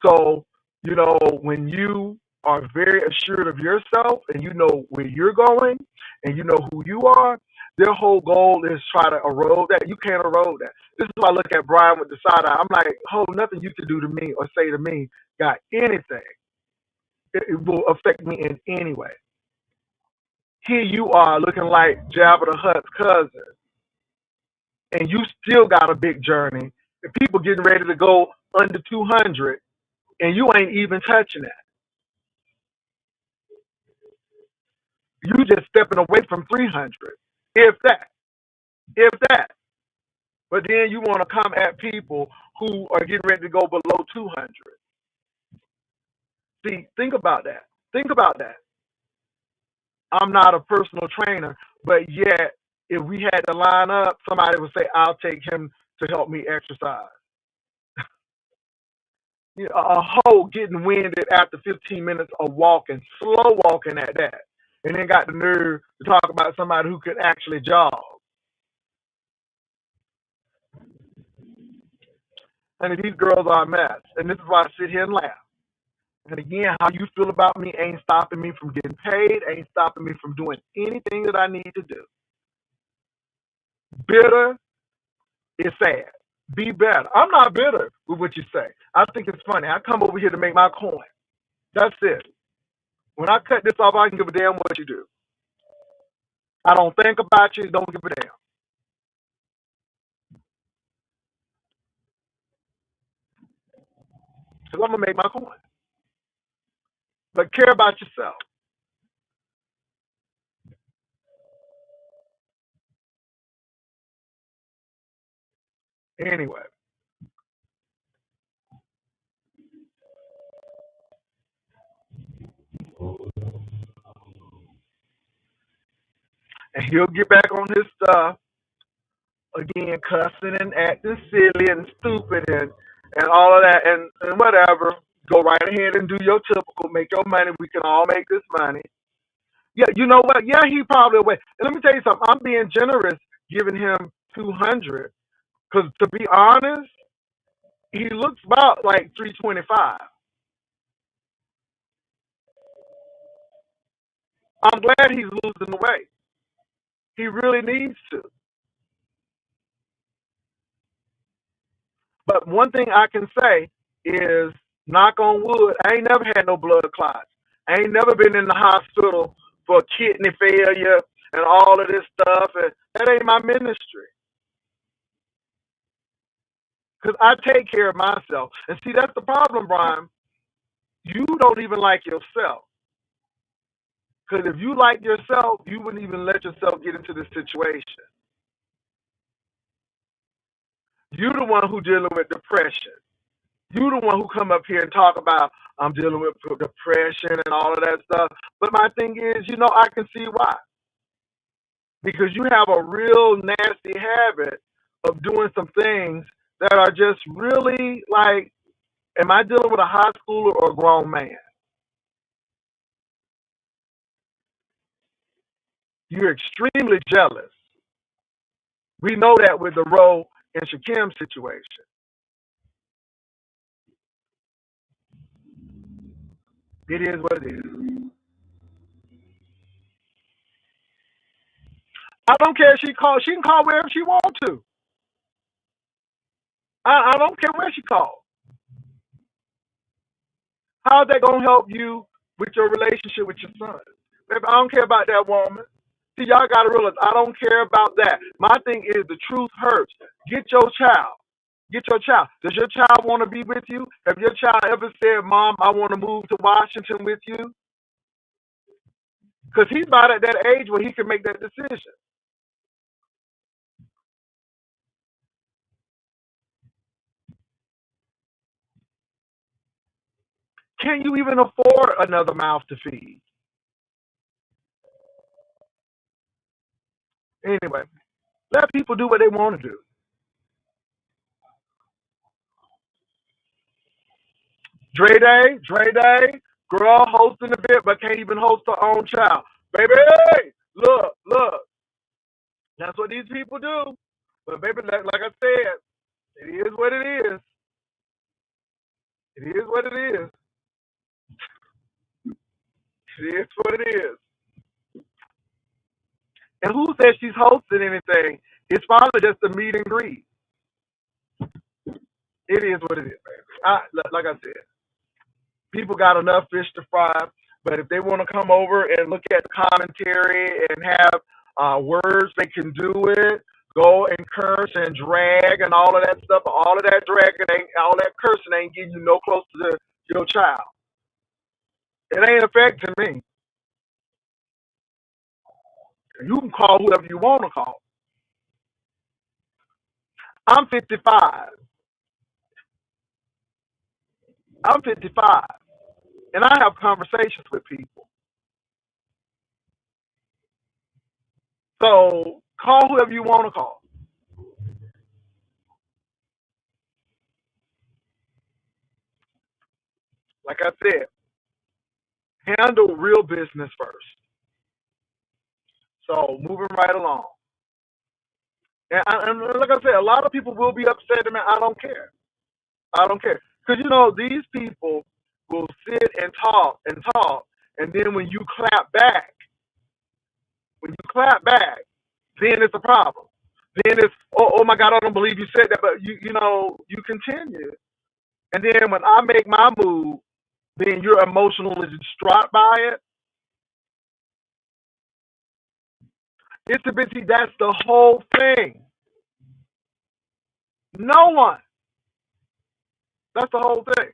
Speaker 1: So, when you are very assured of yourself and you know where you're going and you know who you are, their whole goal is try to erode that. You can't erode that. This is why I look at Brian with the side eye. I'm like, nothing you can do to me or say to me got anything. It will affect me in any way. Here you are looking like Jabba the Hutt's cousin, and you still got a big journey. And people getting ready to go under 200, and you ain't even touching that. You just stepping away from 300, if that, if that. But then you want to come at people who are getting ready to go below 200. See, think about that. Think about that. I'm not a personal trainer, but yet, if we had to line up, somebody would say, I'll take him to help me exercise. A hoe getting winded after 15 minutes of walking, slow walking at that, and then got the nerve to talk about somebody who could actually jog. And these girls are a mess, and this is why I sit here and laugh. And again, how you feel about me ain't stopping me from getting paid, ain't stopping me from doing anything that I need to do. Bitter is sad. Be better. I'm not bitter with what you say. I think it's funny. I come over here to make my coin. That's it. When I cut this off, I can give a damn what you do. I don't think about you. Don't give a damn. Because I'm going to make my coin. But care about yourself. Anyway. And he'll get back on his stuff. Again, cussing and acting silly and stupid and all of that and whatever. Go right ahead and do your typical. Make your money. We can all make this money. Yeah, you know what? Yeah, he probably away. And let me tell you something. I'm being generous giving him 200 because to be honest, he looks about like 325. I'm glad he's losing the weight. He really needs to. But one thing I can say is, knock on wood, I ain't never had no blood clots. I ain't never been in the hospital for kidney failure and all of this stuff. And that ain't my ministry. Because I take care of myself. And see, that's the problem, Brian. You don't even like yourself. Because if you like yourself, you wouldn't even let yourself get into this situation. You're the one who dealing with depression. You're the one who come up here and talk about I'm dealing with depression and all of that stuff. But my thing is, I can see why. Because you have a real nasty habit of doing some things that are just really like, am I dealing with a high schooler or a grown man? You're extremely jealous. We know that with the Roe and Shakim situation. It is what it is. I don't care if she calls. She can call wherever she wants to. I don't care where she calls. How's that going to help you with your relationship with your son? Baby, I don't care about that woman. See, y'all got to realize I don't care about that. My thing is the truth hurts. Get your child. Get your child. Does your child want to be with you? Have your child ever said, Mom, I want to move to Washington with you? Because he's about at that age where he can make that decision. Can you even afford another mouth to feed? Anyway, let people do what they want to do. Dre Day, girl hosting a bit, but can't even host her own child. Baby, look. That's what these people do. But baby, like I said, it is what it is. It is what it is. It is what it is. And who says she's hosting anything? It's probably just a meet and greet. It is what it is, baby. Like I said, people got enough fish to fry. But if they want to come over and look at the commentary and have words, they can do it. Go and curse and drag and all of that stuff. All of that dragging ain't, all that cursing ain't getting you no closer to your child. It ain't affecting me. You can call whoever you want to call. I'm 55. I'm 55, and I have conversations with people. So call whoever you want to call. Like I said, handle real business first. So moving right along. And like I said, a lot of people will be upset. Man, I don't care. I don't care. Because, these people will sit and talk. And then when you clap back, then it's a problem. Then it's, oh my God, I don't believe you said that. But, you continue. And then when I make my move, then you're emotionally distraught by it. It's a bit, see, that's the whole thing. No one. That's the whole thing.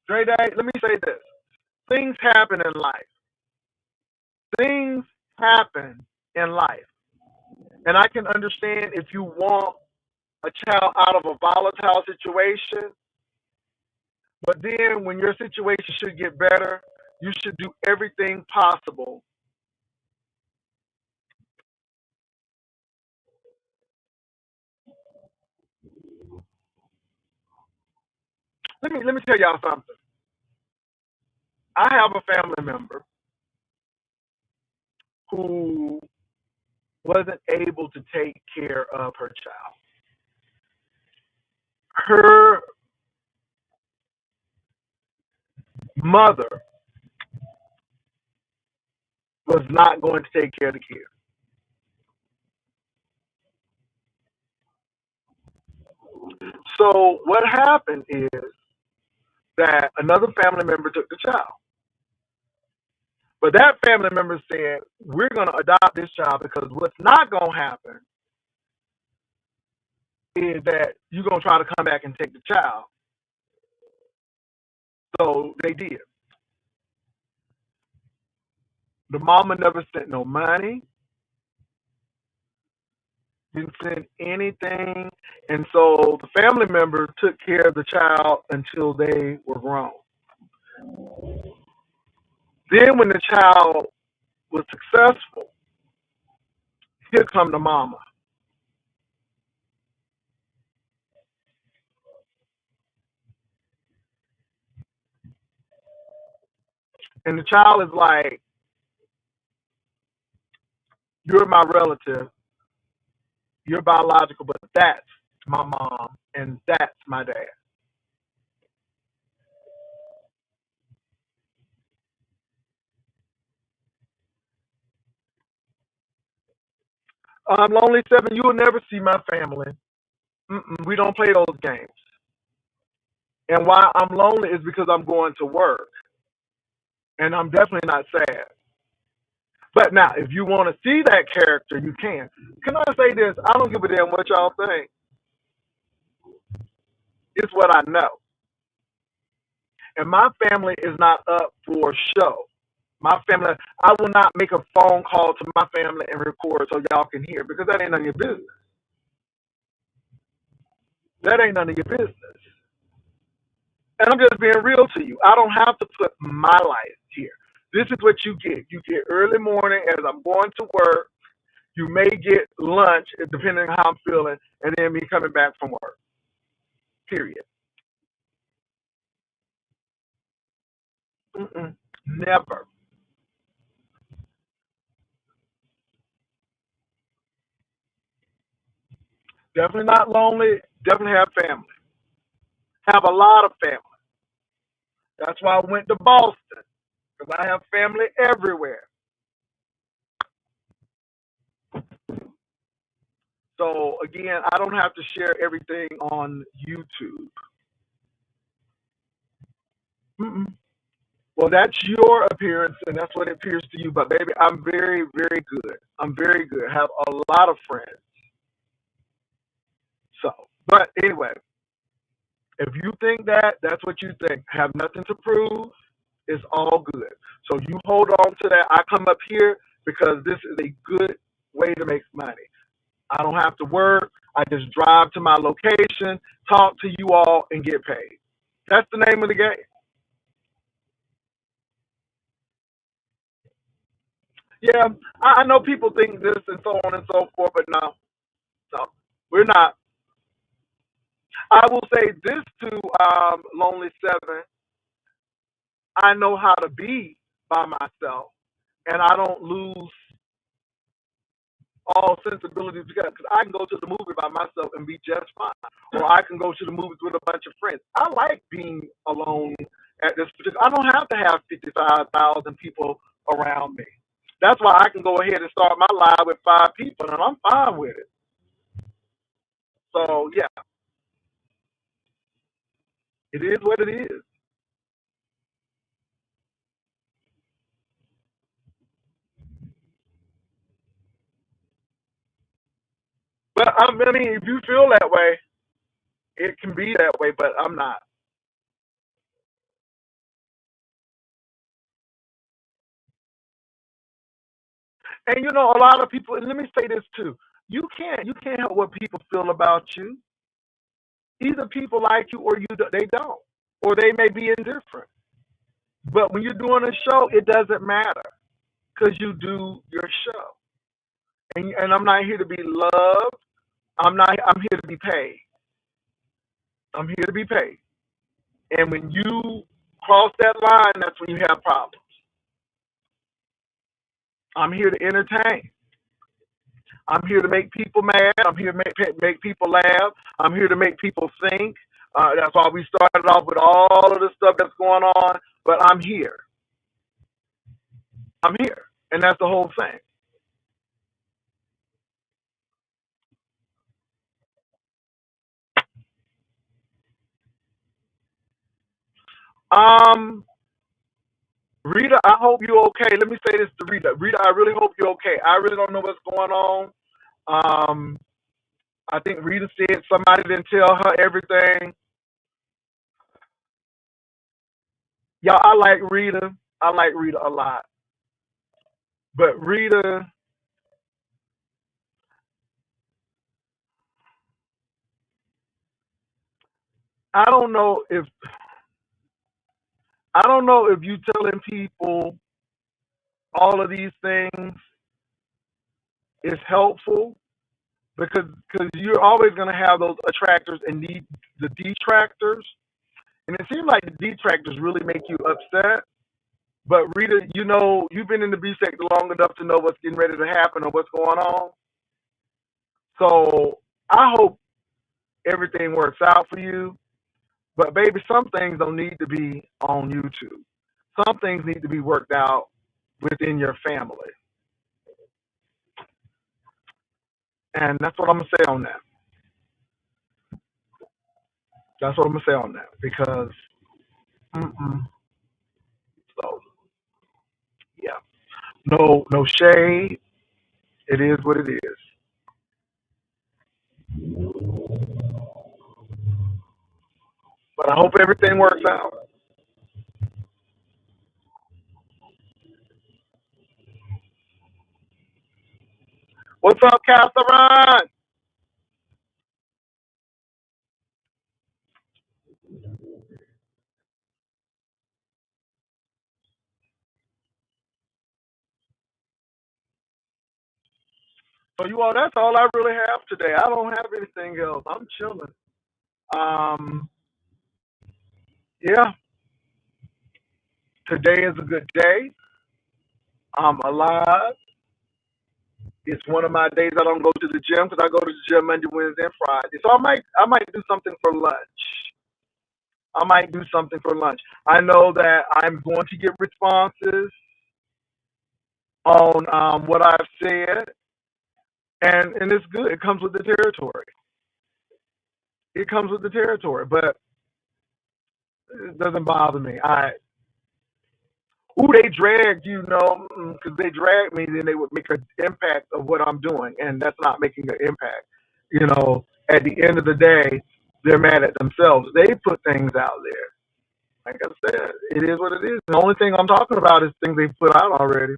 Speaker 1: Dre Day, let me say this. Things happen in life. Things happen in life. And I can understand if you want a child out of a volatile situation, but then when your situation should get better, you should do everything possible. Let me tell y'all something. I have a family member who wasn't able to take care of her child. Her mother was not going to take care of the kid. So what happened is that another family member took the child. But that family member said, we're going to adopt this child because what's not going to happen is that you're going to try to come back and take the child. So they did. The mama never sent no money, didn't send anything. And so the family member took care of the child until they were grown. Then when the child was successful, here come the mama. And the child is like, you're my relative, you're biological, but that's my mom and that's my dad. I'm lonely seven. You will never see my family. We don't play those games. And why I'm lonely is because I'm going to work, and I'm definitely not sad. But now, if you want to see that character, you can. Can I say this? I don't give a damn what y'all think. It's what I know. And my family is not up for show. My family, I will not make a phone call to my family and record so y'all can hear because that ain't none of your business. That ain't none of your business. And I'm just being real to you. I don't have to put my life here. This is what you get. You get early morning as I'm going to work. You may get lunch, depending on how I'm feeling, and then me coming back from work. Period. Mm-mm. Never. Definitely not lonely. Definitely have family. Have a lot of family. That's why I went to Boston, because I have family everywhere. So again, I don't have to share everything on YouTube. Mm-mm. Well, that's your appearance, and that's what it appears to you. But baby, I'm very, very good. I'm very good. Have a lot of friends. So, but anyway, if you think that, that's what you think. Have nothing to prove. It's all good. So you hold on to that. I come up here because this is a good way to make money. I don't have to work. I just drive to my location, talk to you all, and get paid. That's the name of the game. Yeah, I know people think this and so on and so forth, but no, no, we're not. I will say this to Lonely Seven. I know how to be by myself, and I don't lose all sensibilities together because I can go to the movie by myself and be just fine, or I can go to the movies with a bunch of friends. I like being alone at this particular. I don't have to have 55,000 people around me. That's why I can go ahead and start my live with 5 people, and I'm fine with it. So yeah, it is what it is. But I mean, if you feel that way, it can be that way. But I'm not. And you know, a lot of people. And let me say this too: you can't help what people feel about you. Either people like you or they don't, or they may be indifferent. But when you're doing a show, it doesn't matter because you do your show. And I'm not here to be loved. I'm not. I'm here to be paid. I'm here to be paid. And when you cross that line, that's when you have problems. I'm here to entertain. I'm here to make people mad. I'm here to make people laugh. I'm here to make people think. That's why we started off with all of the stuff that's going on. But I'm here. I'm here, and that's the whole thing. Um, Rita, I hope you're okay. Let me say this to Rita. Rita, I really hope you're okay. I really don't know what's going on. Um, I think Rita said somebody didn't tell her everything. Y'all, I like Rita. I like Rita a lot. But Rita, I don't know if I don't know if you telling people all of these things is helpful because you're always going to have those attractors and the detractors. And it seems like the detractors really make you upset. But Rita, you know, you've been in the B sector long enough to know what's getting ready to happen or what's going on. So I hope everything works out for you. But baby, some things don't need to be on YouTube. Some things need to be worked out within your family. And that's what I'm gonna say on that. That's what I'm gonna say on that because mm-mm. So yeah, no shade. It is what it is. But I hope everything works out. What's up, Catherine? So you all, that's all I really have today. I don't have anything else. I'm chilling. Um, yeah, Today is a good day. I'm alive. It's one of my days I don't go to the gym because I go to the gym Monday, Wednesday, and Friday. So I might do something for lunch. I might do something for lunch. I know that I'm going to get responses on what I've said, and it's good. It comes with the territory. It comes with the territory, but it doesn't bother me. They dragged, because they dragged me, then they would make an impact of what I'm doing, and that's not making an impact. At the end of the day, they're mad at themselves. They put things out there. Like I said, it is what it is. The only thing I'm talking about is things they put out already.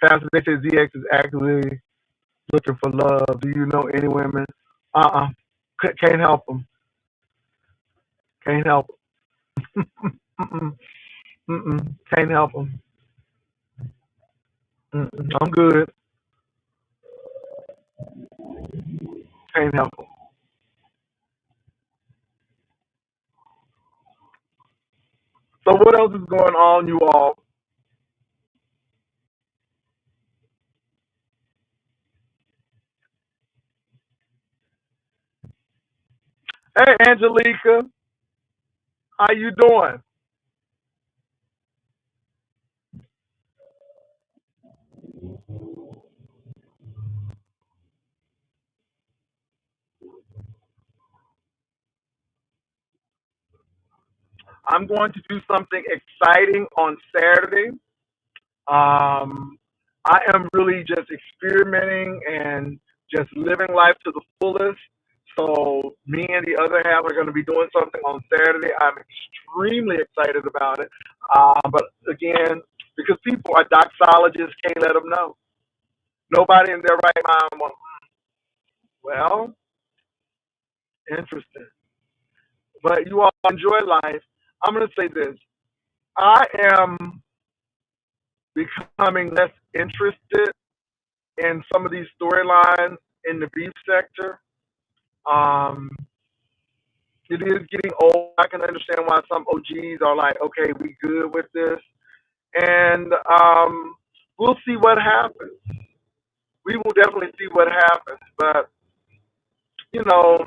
Speaker 1: Pastor, they said ZX is actively looking for love. Do you know any women? Uh-uh. Can't help them. Can't help them. Mm-mm. Mm-mm. Can't help them. Mm-mm. I'm good. Can't help them. So what else is going on, you all? Hey, Angelica, how you doing? I'm going to do something exciting on Saturday. I am really just experimenting and just living life to the fullest. So me and the other half are going to be doing something on Saturday. I'm extremely excited about it. But again, because people are doxologists, can't let them know. Nobody in their right mind wants. Well, interesting. But you all enjoy life. I'm going to say this. I am becoming less interested in some of these storylines in the beef sector. Um, it is getting old. I can understand why some OGs are like, okay, we good with this. And we'll see what happens. We will definitely see what happens. But, you know,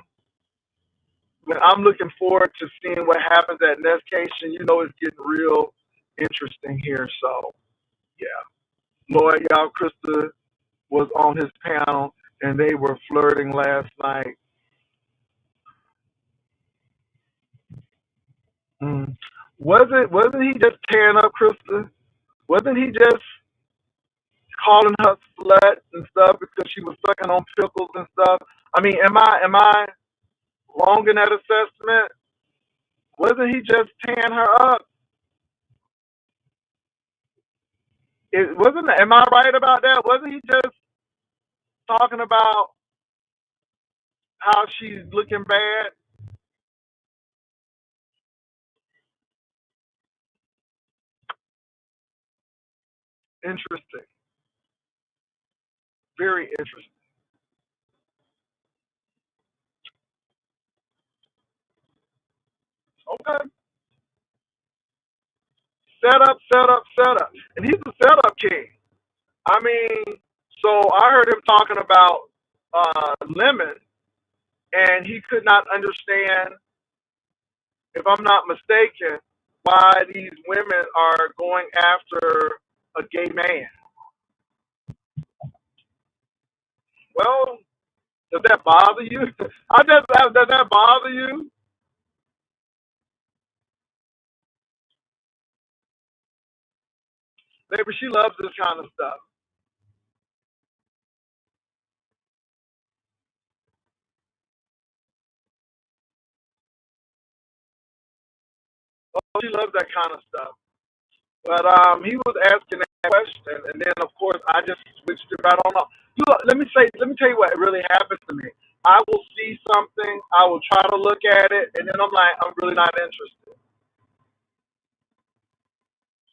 Speaker 1: when I'm looking forward to seeing what happens at Nestcation, it's getting real interesting here. So, yeah. Lord, y'all, Krista was on his panel and they were flirting last night. Mm. Wasn't he just tearing up Krista? Wasn't he just calling her slut and stuff because she was sucking on pickles and stuff? I mean, am I wrong in that assessment? Wasn't he just tearing her up? It wasn't. Am I right about that? Wasn't he just talking about how she's looking bad? Interesting. Very interesting. Okay. Set up, set up, set up. And he's a setup king. I mean, so I heard him talking about Lemon, and he could not understand, if I'm not mistaken, why these women are going after a gay man. Well, does that bother you? Does that bother you? Maybe she loves this kind of stuff. Oh, she loves that kind of stuff. But he was asking that question, and then of course I just switched it right on up. Let me tell you what really happens to me. I will see something, I will try to look at it, and then I'm like, I'm really not interested.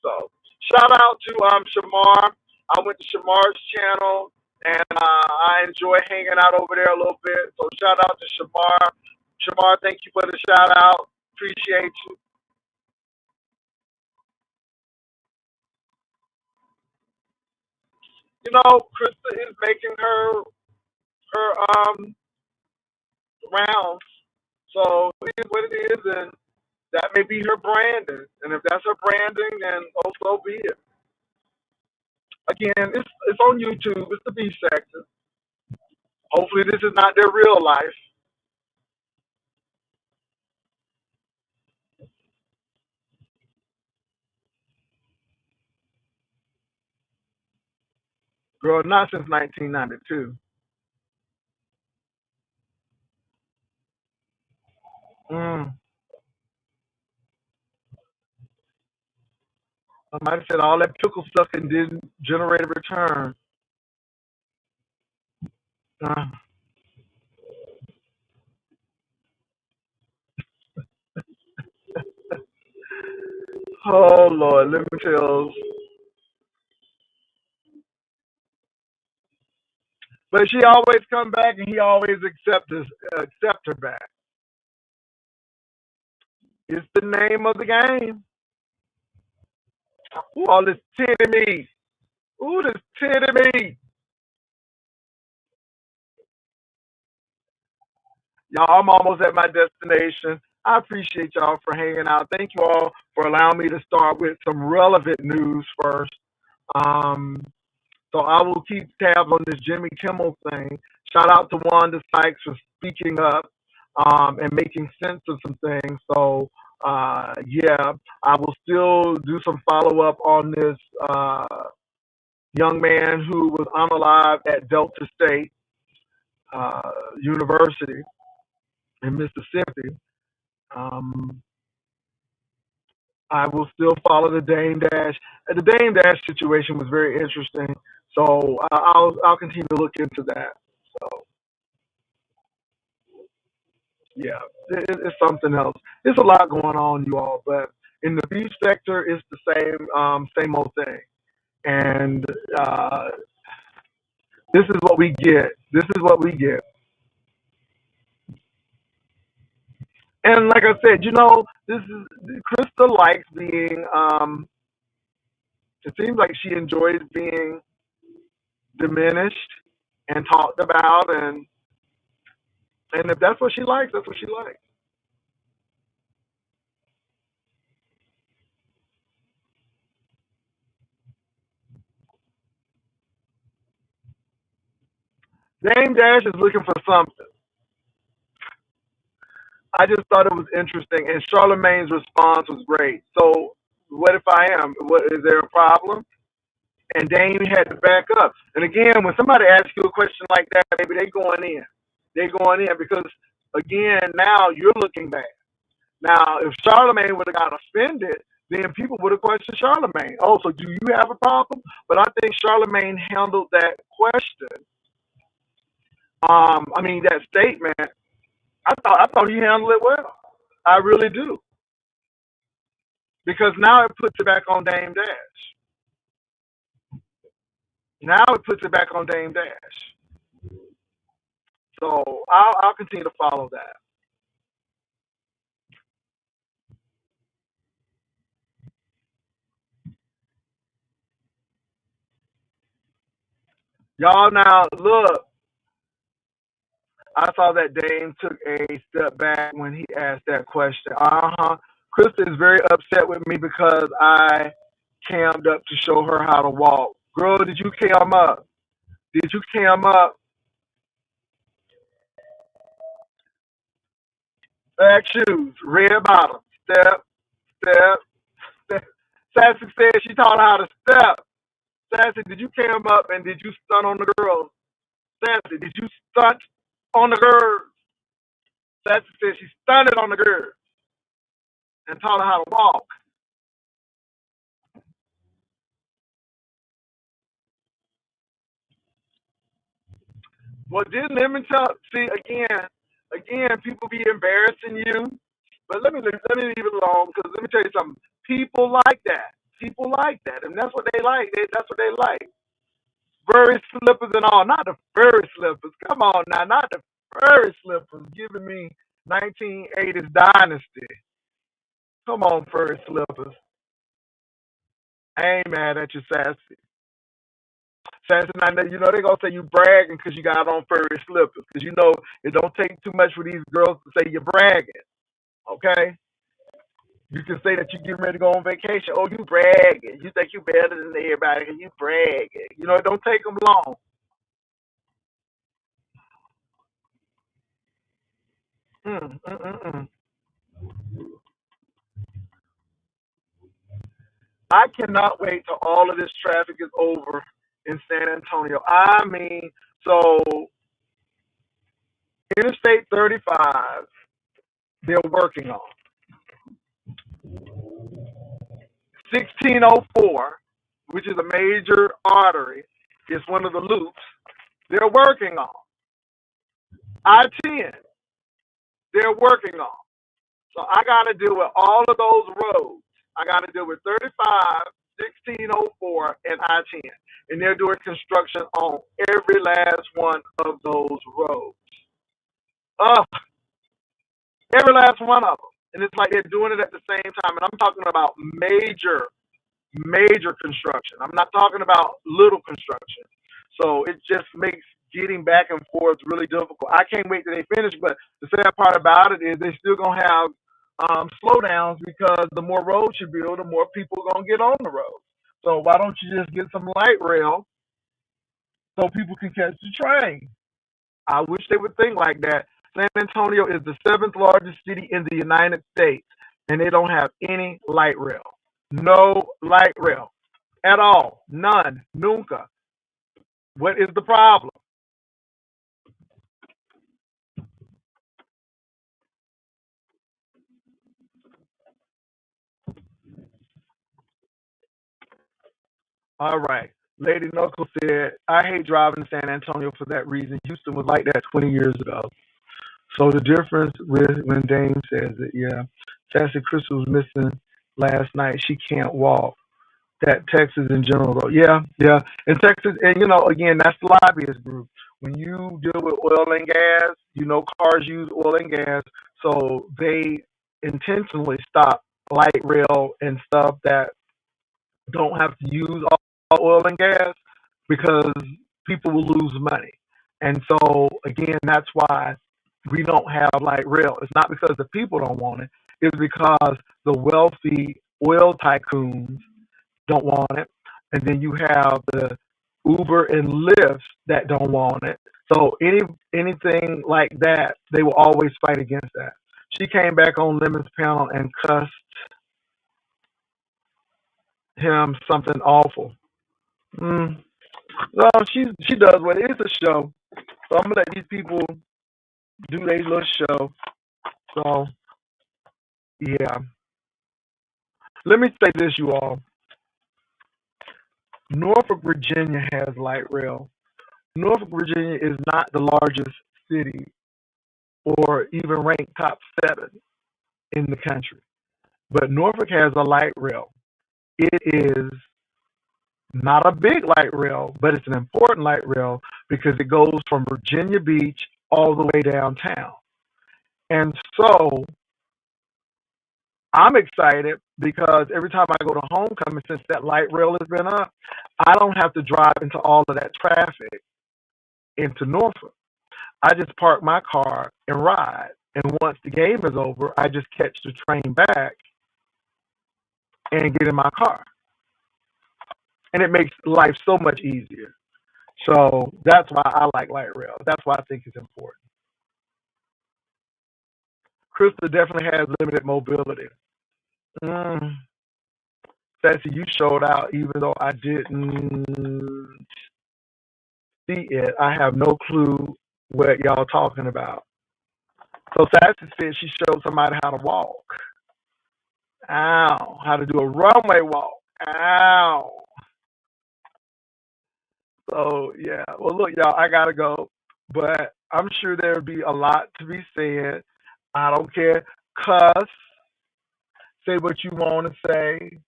Speaker 1: So shout out to Shamar. I went to Shamar's channel, and I enjoy hanging out over there a little bit. So shout out to Shamar. Shamar, thank you for the shout out. Appreciate you. Krista is making her rounds. So it is what it is, and that may be her branding. And if that's her branding, then so be it. Again, it's on YouTube. It's the B section. Hopefully, this is not their real life. Girl, not since 1992. Mm. Somebody said all that pickle stuff and didn't generate a return. Uh, oh Lord, let me tell. But she always come back, and he always accept her back. It's the name of the game. Ooh, all this titty me. Ooh, this titty me. Y'all, I'm almost at my destination. I appreciate y'all for hanging out. Thank you all for allowing me to start with some relevant news first. Um, so I will keep tabs on this Jimmy Kimmel thing. Shout out to Wanda Sykes for speaking up and making sense of some things. So, yeah, I will still do some follow up on this young man who was unalived at Delta State uh, University in Mississippi. Um, I will still follow the Dame Dash. The Dame Dash situation was very interesting, so I'll continue to look into that. So yeah, it's something else. There's a lot going on, you all, but in the beef sector, it's the same old thing. And uh, this is what we get. This is what we get. And like I said, this is Krista likes being. It seems like she enjoys being diminished and talked about, and if that's what she likes, that's what she likes. Dame Dash is looking for something. I just thought it was interesting, and Charlemagne's response was great. So, what if I am? What is there a problem? And Dame had to back up. And again, when somebody asks you a question like that, maybe they going in. They going in because again, now you're looking bad. Now, if Charlemagne would have got offended, then people would have questioned Charlemagne. Oh, so do you have a problem? But I think Charlemagne handled that question. I mean that statement. I thought he handled it well. I really do because now it puts it back on Dame Dash. Now it puts it back on Dame Dash. So I'll continue to follow that. Y'all now look. I saw that Dame took a step back when he asked that question. Krista is very upset with me because I cammed up to show her how to walk. Girl, did you cam up? Did you cam up? Black shoes, red bottom, step, step, step. Sassy said she taught her how to step. Sassy, did you cam up and did you stunt on the girls? Sassy, did you stunt on the girls? Sassy said she stunted on the girls and taught her how to walk. Well, didn't let me tell. See again, people be embarrassing you. But let me leave it alone because let me tell you something. People like that. People like that, and that's what they like. That's what they like. Furry slippers and all. Not the furry slippers. Come on now, not the furry slippers. Giving me 1980s dynasty. Come on, furry slippers. I ain't mad at you, Sassy. Saturday night, they're going to say you bragging because you got on furry slippers. Because, it don't take too much for these girls to say you're bragging. Okay? You can say that you're getting ready to go on vacation. Oh, you bragging. You think you better than everybody because you bragging. It don't take them long. Mm, mm, mm, mm. I cannot wait till all of this traffic is over in San Antonio. I mean, so Interstate 35, they're working on 1604, which is a major artery. It's one of the loops. They're working on I-10. They're working on. So I got to deal with all of those roads. I got to deal with 35, 1604, and I-10. And they're doing construction on every last one of those roads. Uh, every last one of them. And it's like they're doing it at the same time. And I'm talking about major, major construction. I'm not talking about little construction. So it just makes getting back and forth really difficult. I can't wait till they finish, but the sad part about it is they're still going to have slowdowns because the more roads you build, the more people are going to get on the road. So why don't you just get some light rail so people can catch the train? I wish they would think like that. San Antonio is the seventh largest city in the United States, and they don't have any light rail. No light rail at all. None. Nunca. What is the problem? All right. Lady Knuckles said, I hate driving to San Antonio for that reason. Houston was like that 20 years ago. So the difference with when Dame says it, yeah. Sassy Crystal was missing last night. She can't walk. That Texas in general, though. Yeah, yeah. In Texas, and again, that's the lobbyist group. When you deal with oil and gas, cars use oil and gas. So they intentionally stop light rail and stuff that don't have to use all oil and gas because people will lose money. And so, again, that's why we don't have light rail. It's not because the people don't want it, it's because the wealthy oil tycoons don't want it. And then you have the Uber and Lyft that don't want it. So anything like that, they will always fight against that. She came back on Lemon's panel and cussed him something awful. Mm. No, she does what it is a show. So I'm gonna let these people do their little show. So yeah. Let me say this, you all. Norfolk, Virginia has light rail. Norfolk, Virginia is not the largest city or even ranked top 7 in the country. But Norfolk has a light rail. It is not a big light rail, but it's an important light rail because it goes from Virginia Beach all the way downtown. And so I'm excited because every time I go to homecoming, since that light rail has been up, I don't have to drive into all of that traffic into Norfolk. I just park my car and ride. And once the game is over, I just catch the train back and get in my car. And it makes life so much easier. So that's why I like light rail. That's why I think it's important. Krista definitely has limited mobility. Mm. Sassy, you showed out even though I didn't see it. I have no clue what y'all talking about. So Sassy said she showed somebody how to walk. Ow. How to do a runway walk. Ow. So yeah. Well look, y'all, I gotta go. But I'm sure there'll be a lot to be said. I don't care. Cuss. Say what you want to say.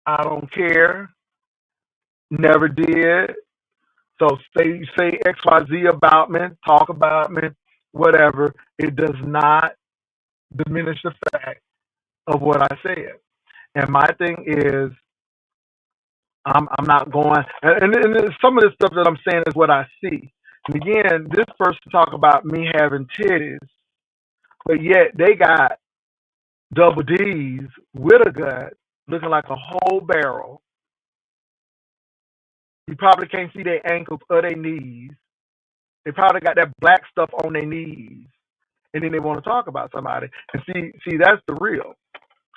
Speaker 1: I don't care. Never did. So say XYZ about me, talk about me, whatever. It does not diminish the fact of what I said. And my thing is I'm not going. And some of this stuff that I'm saying is what I see. And again, this person talk about me having titties, but yet they got double D's with a gut, looking like a whole barrel. You probably can't see their ankles or their knees. They probably got that black stuff on their knees, and then they want to talk about somebody. And see, that's the real.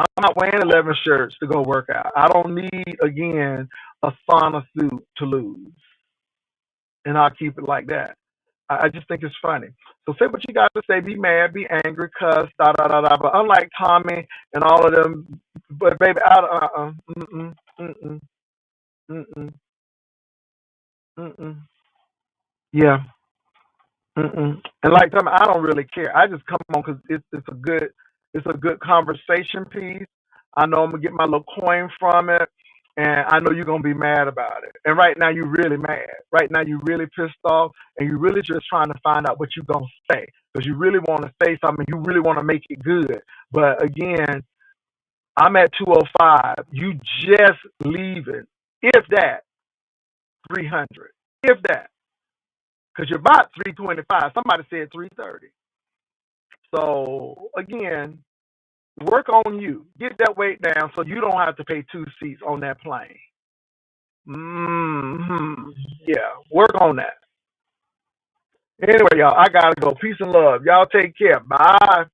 Speaker 1: I'm not wearing 11 shirts to go work out. I don't need, again, a sauna suit to lose. And I'll keep it like that. I just think it's funny. So say what you got to say. Be mad, be angry, cuss, da da da da. But unlike Tommy and all of them, but baby, mm-mm, mm-mm, mm-mm, mm-mm. Yeah, mm-mm. And like Tommy, I don't really care. I just come on because it's a good conversation piece. I know I'm gonna get my little coin from it, and I know you're gonna be mad about it. And right now you're really mad. Right now you're really pissed off, and you're really just trying to find out what you're gonna say because you really want to say something. You really want to make it good. But again, I'm at 205. You just leaving, if that 300, if that, because you're about 325. Somebody said 330. So again, work on you. Get that weight down so you don't have to pay 2 seats on that plane. Yeah, work on that. Anyway, y'all, I gotta go. Peace and love. Y'all take care. Bye.